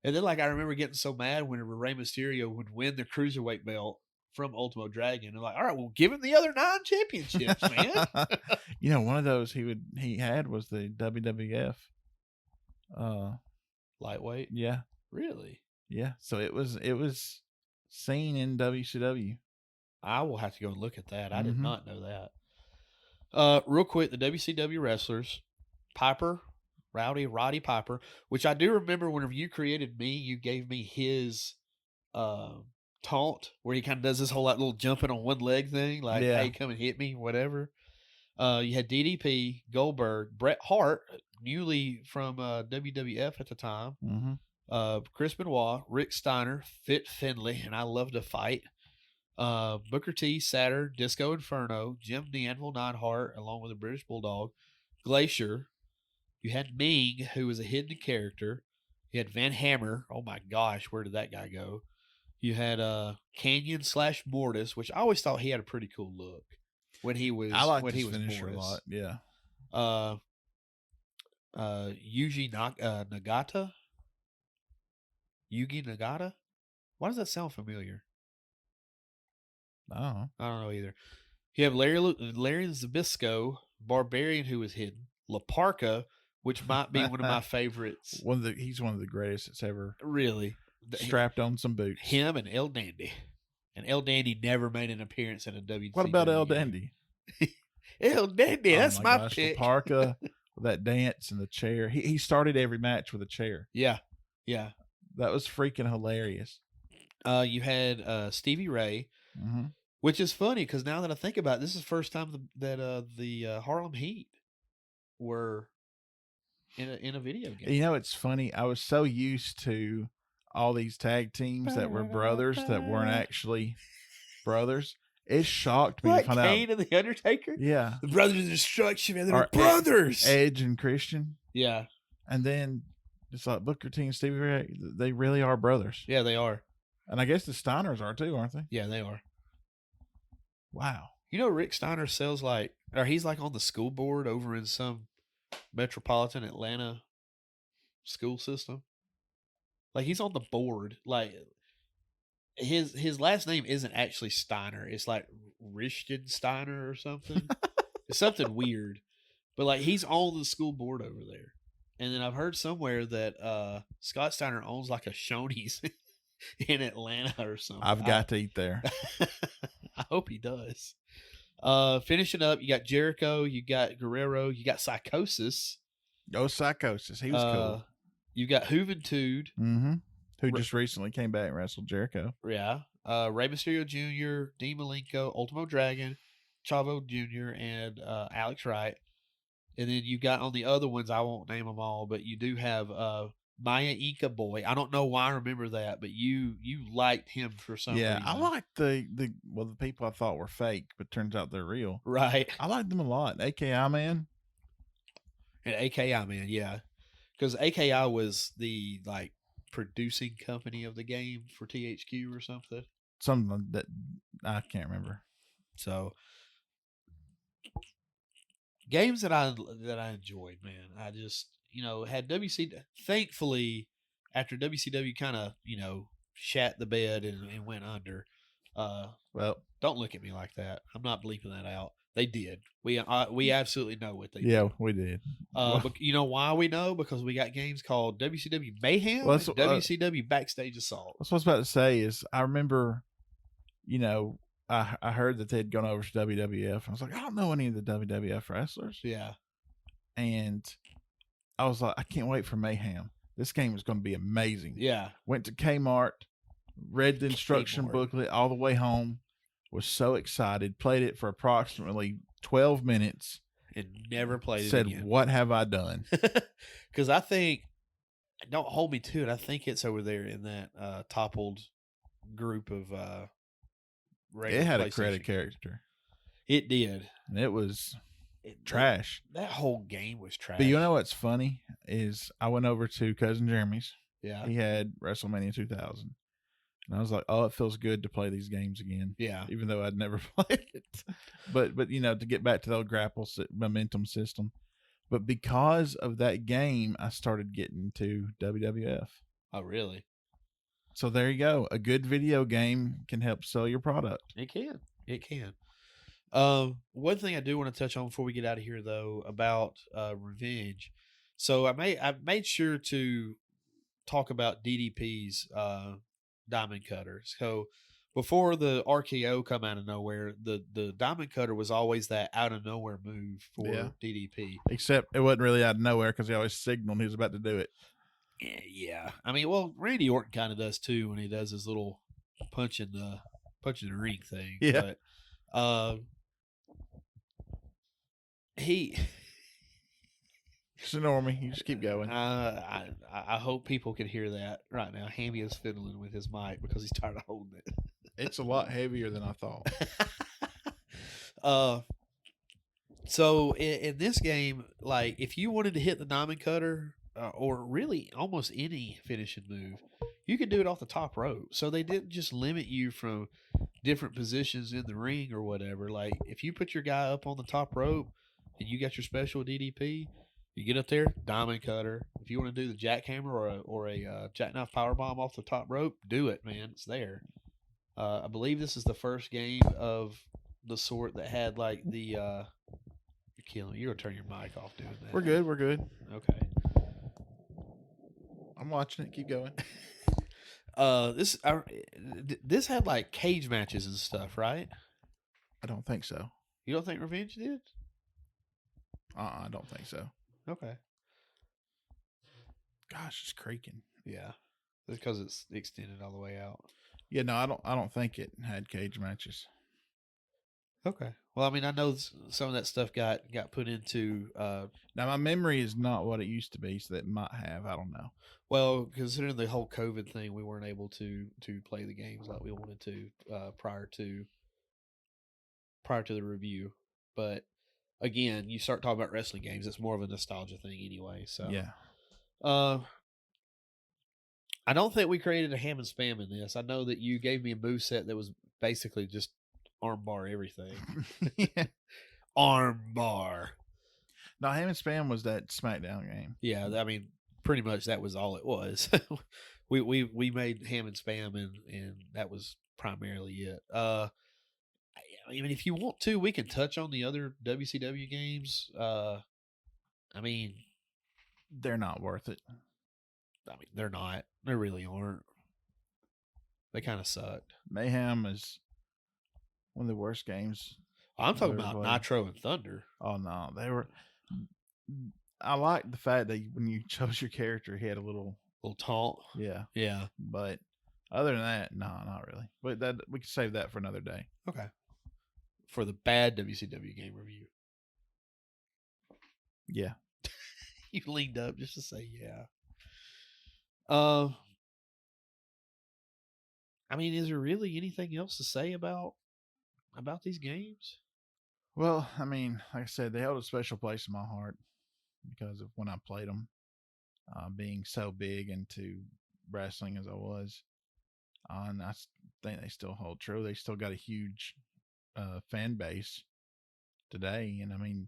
And then, like, I remember getting so mad whenever Rey Mysterio would win the cruiserweight belt from Ultimo Dragon. And like, all right, well, give him the other 9 championships, man. You know, one of those he had was the WWF. Lightweight. Yeah. Really? Yeah. So it was seen in WCW. I will have to go and look at that. I did Mhm. not know that. Real quick, the WCW wrestlers, Piper, Roddy Piper, which I do remember whenever you created me, you gave me his taunt where he kind of does this whole like little jumping on one leg thing, like, Yeah. hey, come and hit me, whatever. You had DDP, Goldberg, Bret Hart, newly from WWF at the time, Mm-hmm. Chris Benoit, Rick Steiner, Fit Finlay, and I love to fight. Booker T, Saturn, Disco Inferno, Jim the Anvil Neidhart, along with the British Bulldog, Glacier. You had Ming, who was a hidden character. You had Van Hammer. Oh my gosh, where did that guy go? You had Canyon / Mortis, which I always thought he had a pretty cool look when he was. I like when his he was finisher Mortis. a lot. Yeah. Yuji Nagata. Yugi Nagata. Why does that sound familiar? I don't know either. You have Larry Zbyszko, Barbarian, who was hidden. La Parka, which might be one of my favorites. He's one of the greatest that's ever really strapped on some boots. Him and El Dandy. And El Dandy never made an appearance in a WCW. What about El Dandy? El Dandy, that's my pick. La Parka with that dance and the chair. He started every match with a chair. Yeah. Yeah. That was freaking hilarious. You had Stevie Ray, which is funny because now that I think about it, this is the first time that the Harlem Heat were in a video game. You know, it's funny. I was so used to all these tag teams that were brothers that weren't actually brothers. It shocked me to find Kane out. and the Undertaker? Yeah. The Brothers of Destruction, man. They're brothers. Edge and Christian. Yeah. And then it's like Booker T and Stevie Ray, they really are brothers. Yeah, they are. And I guess the Steiners are too, aren't they? Yeah, they are. Wow. You know, Rick Steiner sells he's like on the school board over in some metropolitan Atlanta school system. Like, he's on the board. Like, his last name isn't actually Steiner. It's like Richard Steiner or something. It's something weird. But like, he's on the school board over there. And then I've heard somewhere that Scott Steiner owns like a Shoney's in Atlanta or something. I've got to eat there. I hope he does. Finishing up, you got Jericho, you got Guerrero, you got Psychosis. Oh, Psychosis. He was cool. You got Juventud. Who just recently came back and wrestled Jericho. Yeah. Rey Mysterio Jr., Dean Malenko, Ultimo Dragon, Chavo Jr., and Alex Wright. And then you got on the other ones, I won't name them all, but you do have Maya Ika Boy. I don't know why I remember that, but you liked him for some reason. Yeah, I liked the people I thought were fake, but turns out they're real. Right. I liked them a lot. AKI Man. And AKI Man, yeah. Because AKI was the producing company of the game for THQ or something. Something that I can't remember. So games that I enjoyed, man. I just, had WCW. Thankfully, after WCW kind of, shat the bed and went under. Well, don't look at me like that. I'm not bleeping that out. They did. We absolutely know what they did. Yeah, we did. But you know why we know? Because we got games called WCW Mayhem and WCW Backstage Assault. That's what I was about to say is I remember, I heard that they'd gone over to WWF. I was like, I don't know any of the WWF wrestlers. Yeah. And I was like, I can't wait for Mayhem. This game is going to be amazing. Yeah. Went to Kmart, read the instruction booklet all the way home. Was so excited. Played it for approximately 12 minutes. And never played it again. Said, what have I done? Because I think, don't hold me to it, I think it's over there in that toppled group of it had a credit character. It did. And it was trash. That whole game was trash. But you know what's funny is I went over to Cousin Jeremy's. Yeah. He had WrestleMania 2000. And I was like, oh, it feels good to play these games again. Yeah. Even though I'd never played it. But to get back to the old grapple momentum system. But because of that game, I started getting to WWF. Oh, really? So there you go. A good video game can help sell your product. It can. It can. One thing I do want to touch on before we get out of here, though, about Revenge. So I made sure to talk about DDP's Diamond Cutter. So before the RKO come out of nowhere, the Diamond Cutter was always that out of nowhere move for DDP. Except it wasn't really out of nowhere because he always signaled he was about to do it. Yeah. I mean, well, Randy Orton kind of does too when he does his little punch in the ring thing. Yeah. But he. Just ignore me. You just keep going. I hope people can hear that right now. Hammy is fiddling with his mic because he's tired of holding it. It's a lot heavier than I thought. So in this game, like if you wanted to hit the Diamond Cutter or really almost any finishing move, you could do it off the top rope. So they didn't just limit you from different positions in the ring or whatever. Like if you put your guy up on the top rope and you got your special DDP, you get up there, Diamond Cutter. If you want to do the jackhammer or a jackknife powerbomb off the top rope, do it, man. It's there. I believe this is the first game of the sort that had like the. You're killing me. You're gonna turn your mic off doing that. We're good. We're good. Okay. I'm watching it. Keep going. This had like cage matches and stuff, right? I don't think so. You don't think Revenge did? I don't think so. Okay. Gosh, it's creaking. Yeah, it's because it's extended all the way out. Yeah, no, I don't think it had cage matches. Okay. Well, I mean, I know some of that stuff got put into. Now, my memory is not what it used to be, so that might have. I don't know. Well, considering the whole COVID thing, we weren't able to play the games like we wanted to prior to the review. But again, you start talking about wrestling games, it's more of a nostalgia thing anyway. So yeah. I don't think we created a ham and spam in this. I know that you gave me a moveset that was basically just armbar everything. Yeah. Armbar. No, Ham and Spam was that SmackDown game. Yeah, I mean, pretty much that was all it was. we made Ham and Spam, and that was primarily it. I mean, if you want to, we can touch on the other WCW games. I mean, they're not worth it. I mean, they're not. They really aren't. They kind of sucked. Mayhem is one of the worst games. I'm talking about Nitro and Thunder. Oh, no. They were... I like the fact that when you chose your character, he had a little taunt. Yeah. Yeah. But other than that, no, not really. But that we can save that for another day. Okay. For the bad WCW game review. Yeah. You leaned up just to say yeah. I mean, is there really anything else to say about these games? Well, I mean, like I said, they held a special place in my heart because of when I played them, being so big into wrestling as I was. And I think they still hold true. They still got a huge fan base today. And I mean,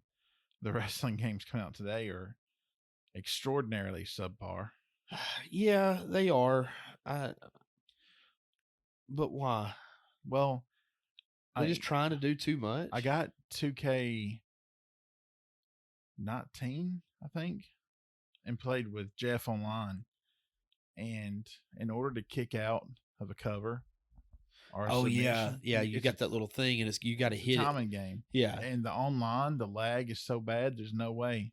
the wrestling games coming out today are extraordinarily subpar. Yeah, they are. But why? Well, they're just trying to do too much. I got 2K19, I think, and played with Jeff online. And in order to kick out of a cover or a submission, you got that little thing, and you got to hit it. Timing game. Yeah, and the online, the lag is so bad. There's no way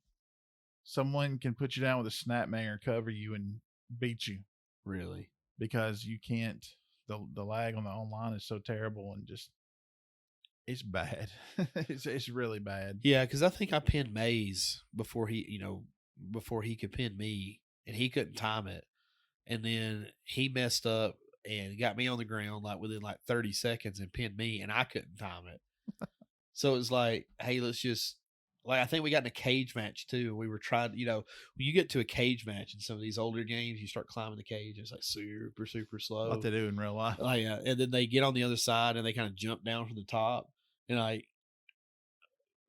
someone can put you down with a snapmare, cover you, and beat you. Really? Because you can't. The lag on the online is so terrible, and just it's bad. it's really bad. Yeah, because I think I pinned Maze before he could pin me, and he couldn't time it, and then he messed up and got me on the ground like within like 30 seconds and pinned me, and I couldn't time it. So it was like, hey, let's just Like, I think we got in a cage match too. We were trying, when you get to a cage match in some of these older games, you start climbing the cage. It's like super, super slow. What they do in real life. Like, and then they get on the other side and they kind of jump down from the top. And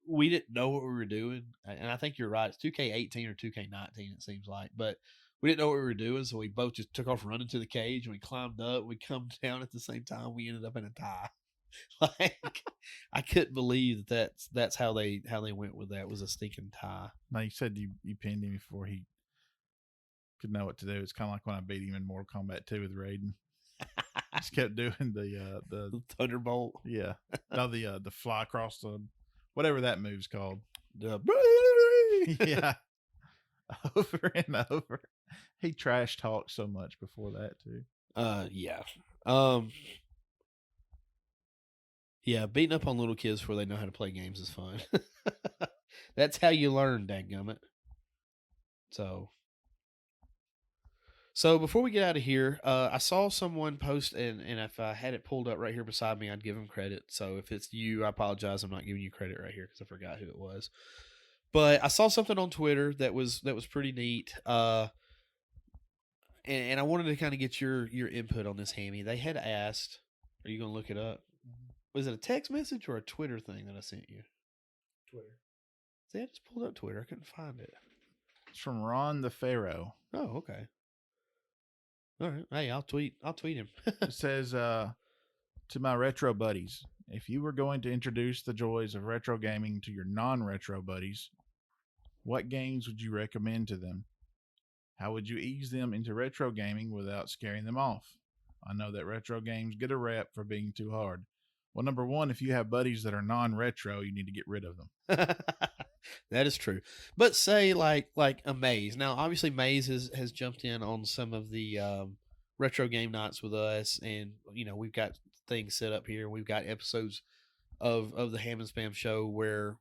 we didn't know what we were doing. And I think you're right. It's 2K18 or 2K19, it seems like. But we didn't know what we were doing. So we both just took off running to the cage and we climbed up. We come down at the same time. We ended up in a tie. Like, I couldn't believe that's how they went with that. It was a stinking tie. Now, you said you pinned him before he could know what to do. It's kind of like when I beat him in Mortal Kombat 2 with Raiden. Just kept doing the Thunderbolt. Yeah. No, the fly across the whatever that move's called. Yeah. Over and over. He trash talked so much before that too. Yeah. Yeah, beating up on little kids before they know how to play games is fun. That's how you learn, dadgummit. So before we get out of here, I saw someone post, and if I had it pulled up right here beside me, I'd give them credit. So if it's you, I apologize. I'm not giving you credit right here because I forgot who it was. But I saw something on Twitter that was pretty neat. And I wanted to kind of get your input on this, Hammy. They had asked, are you going to look it up? Was it a text message or a Twitter thing that I sent you? Twitter. See, I just pulled up Twitter. I couldn't find it. It's from Ron the Pharaoh. Oh, okay. All right. Hey, I'll tweet him. It says, to my retro buddies, if you were going to introduce the joys of retro gaming to your non-retro buddies, what games would you recommend to them? How would you ease them into retro gaming without scaring them off? I know that retro games get a rep for being too hard. Well, number one, if you have buddies that are non-retro, you need to get rid of them. That is true. But say like a Maze. Now, obviously, Maze has jumped in on some of the retro game nights with us, and we've got things set up here. We've got episodes of the Ham and Spam show where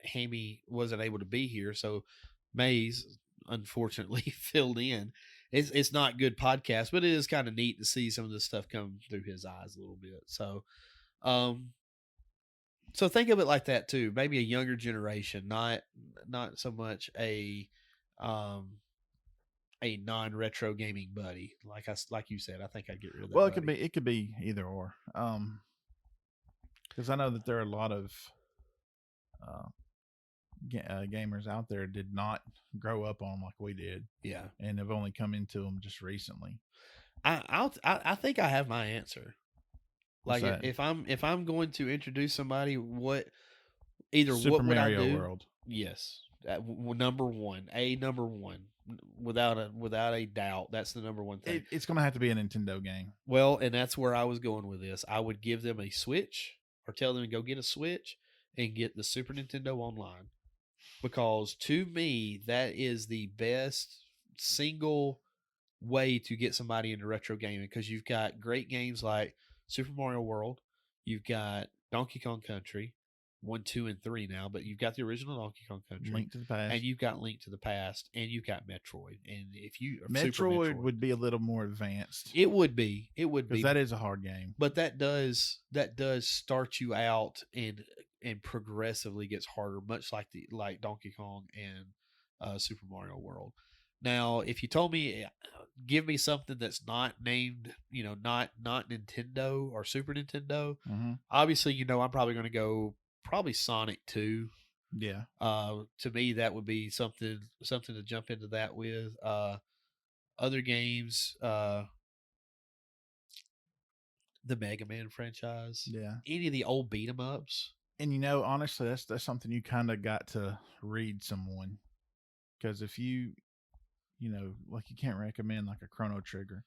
Hammy wasn't able to be here, so Maze unfortunately filled in. It's not good podcast, but it is kind of neat to see some of this stuff come through his eyes a little bit. So, so think of it like that too. Maybe a younger generation, not so much a non-retro gaming buddy. Like you said, I think I'd get rid of that. Well, buddy. it could be either or. Because I know that there are a lot of gamers out there did not grow up on them like we did. Yeah, and have only come into them just recently. I think I have my answer. What's Like that? if I'm going to introduce somebody, Super what would Mario I do? World. Yes, number one, without a doubt, that's the number one thing. It's going to have to be a Nintendo game. Well, and that's where I was going with this. I would give them a Switch, or tell them to go get a Switch and get the Super Nintendo Online, because to me that is the best single way to get somebody into retro gaming, because you've got great games like Super Mario World, you've got Donkey Kong Country 1, 2, and 3 now, but you've got the original Donkey Kong Country, Link to the Past, and you've got Link to the Past, and you've got Metroid. And if you Metroid would be a little more advanced. it would be because that is a hard game, but that does start you out and progressively gets harder, much like Donkey Kong and Super Mario World. Now, if you told me, give me something that's not named, not Nintendo or Super Nintendo, obviously, I'm probably going to go Sonic 2. Yeah. To me, that would be something to jump into that with. Other games, the Mega Man franchise. Yeah. Any of the old beat 'em ups. And honestly, that's something you kind of got to read someone, because if you like, you can't recommend like a Chrono Trigger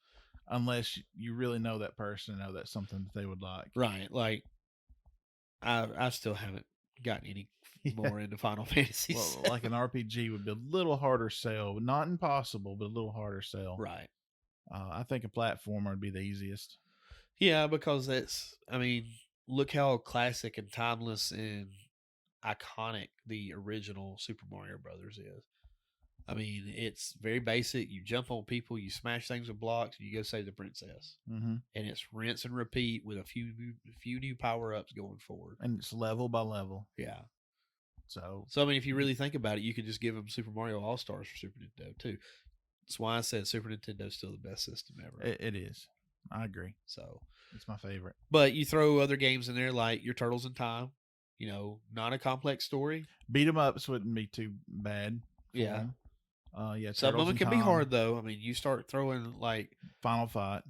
unless you really know that person and know that's something that they would like. Right. Like, I still haven't gotten any more into Final Fantasy. Well, like an RPG would be a little harder sell, not impossible, but a little harder sell. Right. I think a platformer would be the easiest. Yeah, because look how classic and timeless and iconic the original Super Mario Brothers is. It's very basic. You jump on people, you smash things with blocks, and you go save the princess. Mm-hmm. And it's rinse and repeat with a few new power ups going forward. And it's level by level. Yeah. So I mean, if you really think about it, you could just give them Super Mario All Stars for Super Nintendo too. That's why I said Super Nintendo is still the best system ever. it is. I agree. So It's my favorite. but you throw other games in there like your Turtles in Time. Not a complex story. Beat 'em ups wouldn't be too bad. Yeah. 'Em. Yeah. Some Turtles of them in can be Time, hard though. I mean, you start throwing like Final Fight.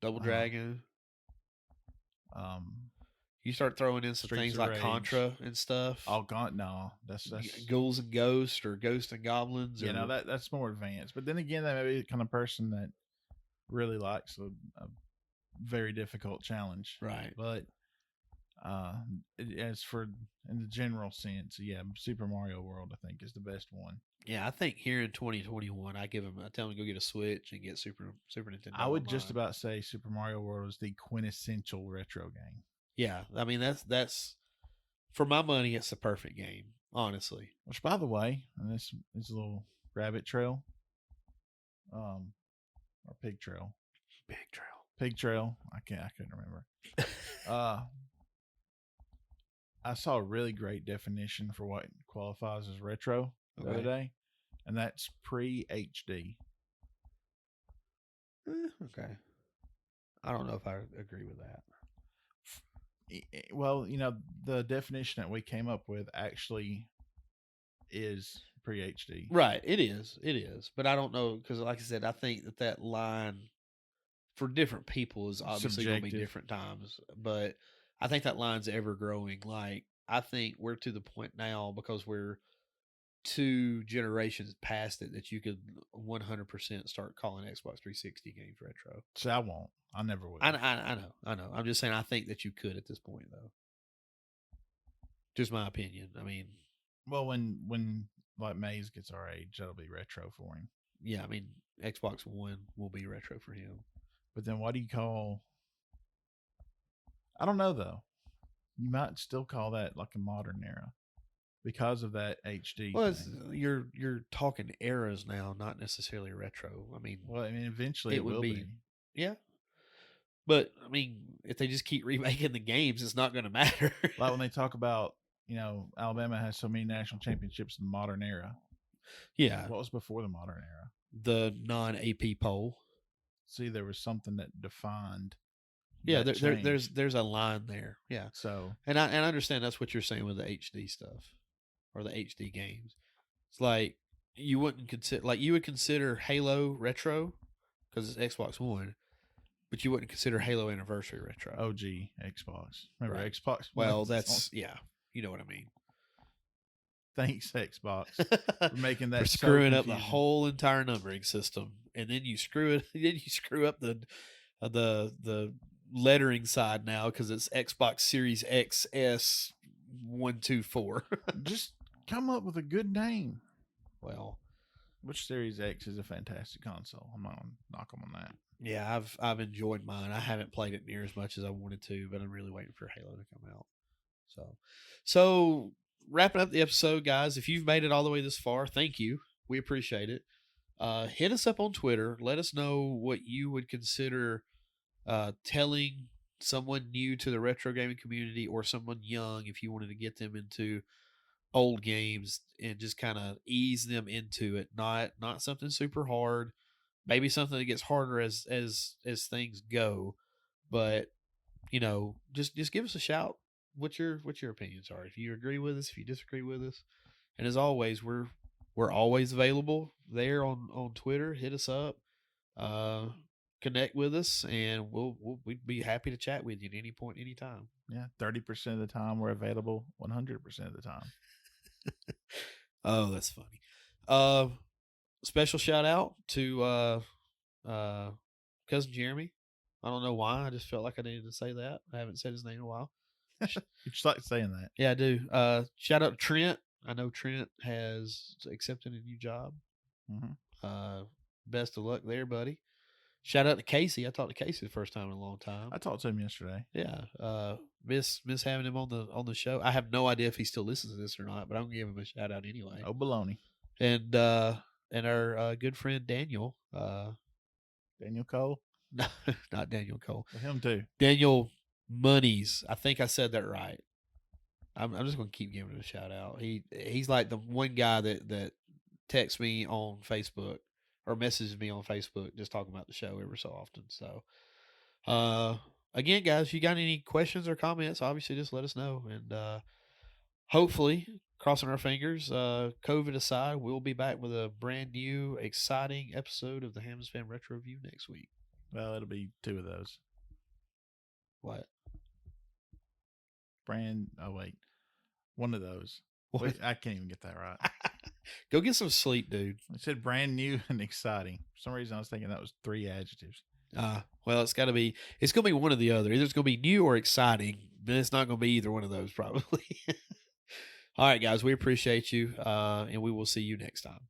Double Dragon. Um, You start throwing in some Streets things of like Rage. Contra and stuff. Oh God, no. That's Ghouls and Ghosts or Ghosts and Goblins. you know that's more advanced. But then again, that may be the kind of person that really likes a very difficult challenge. Right. But as for in the general sense, yeah, Super Mario World I think is the best one. Yeah, I think here in 2021, I tell them to go get a Switch and get Super Nintendo. I would just about say Super Mario World is the quintessential retro game. Yeah, I mean that's for my money, it's the perfect game, honestly. Which, by the way, and this is a little rabbit trail, or pig trail, pig trail. I couldn't remember. I saw a really great definition for what qualifies as retro the other day, and that's pre-HD. Okay. I don't know if I agree with that. Well, the definition that we came up with actually is pre-HD. Right, it is. But I don't know because, like I said, I think that line for different people is obviously going to be different times. But I think that line's ever growing. Like, I think we're to the point now because we're 2 generations past it that you could 100% start calling Xbox 360 games retro. So I won't. I never will. I know. I'm just saying I think that you could at this point, though. Just my opinion. I mean, well, when like Maze gets our age, that'll be retro for him. Yeah, I mean, Xbox One will be retro for him. But then what do you call? I don't know though. You might still call that like a modern era because of that HD. Well, you're talking eras now, not necessarily retro. I mean, eventually it will be. Yeah. But I mean, if they just keep remaking the games, it's not going to matter. Like when they talk about, Alabama has so many national championships in the modern era. Yeah. What was before the modern era? The non-AP poll. See, there was something that defined. Yeah, there's a line there. Yeah. So, and I understand that's what you're saying with the HD stuff or the HD games. It's like you would consider Halo retro because it's Xbox One. But you wouldn't consider Halo Anniversary retro. OG Xbox. Remember right. Xbox? Well, that's, yeah. You know what I mean. Thanks, Xbox, for making that for screwing up the whole entire numbering system. And then you screw it. Then you screw up the lettering side now because it's Xbox Series XS 124. Just come up with a good name. Well, which Series X is a fantastic console. I'm not gonna knock them on that. Yeah, I've enjoyed mine. I haven't played it near as much as I wanted to, but I'm really waiting for Halo to come out. So wrapping up the episode, guys. If you've made it all the way this far, thank you. We appreciate it. Hit us up on Twitter. Let us know what you would consider telling someone new to the retro gaming community or someone young if you wanted to get them into old games and just kind of ease them into it. Not something super hard. Maybe something that gets harder as things go, but just give us a shout. What your opinions are. If you agree with us, if you disagree with us, and as always, we're always available there on Twitter. Hit us up, connect with us, and we'd be happy to chat with you at any point, anytime. Yeah, 30% of the time we're available. 100% of the time. Oh, that's funny. Special shout out to cousin Jeremy. I don't know why. I just felt like I needed to say that. I haven't said his name in a while. You just like saying that. Yeah, I do. Shout out to Trent. I know Trent has accepted a new job. Mm-hmm. Best of luck there, buddy. Shout out to Casey. I talked to Casey the first time in a long time. I talked to him yesterday. Yeah. Miss having him on the show. I have no idea if he still listens to this or not, but I'm gonna give him a shout out anyway. Oh, baloney. And our good friend Daniel. Daniel Cole? No, not Daniel Cole. Well, him too. Daniel Monies. I think I said that right. I'm just gonna keep giving him a shout out. He's like the one guy that texts me on Facebook or messages me on Facebook just talking about the show every so often. So again, guys, if you got any questions or comments, obviously just let us know. And hopefully, crossing our fingers, COVID aside, we'll be back with a brand new, exciting episode of the Hammonds Fan Retro Review next week. Well, it'll be 2 of those. What? Oh, wait. 1 of those. What? Wait, I can't even get that right. Go get some sleep, dude. I said brand new and exciting. For some reason, I was thinking that was 3 adjectives. Well, it's gonna be one or the other. Either it's gonna be new or exciting, but it's not gonna be either one of those probably. All right, guys, we appreciate you, and we will see you next time.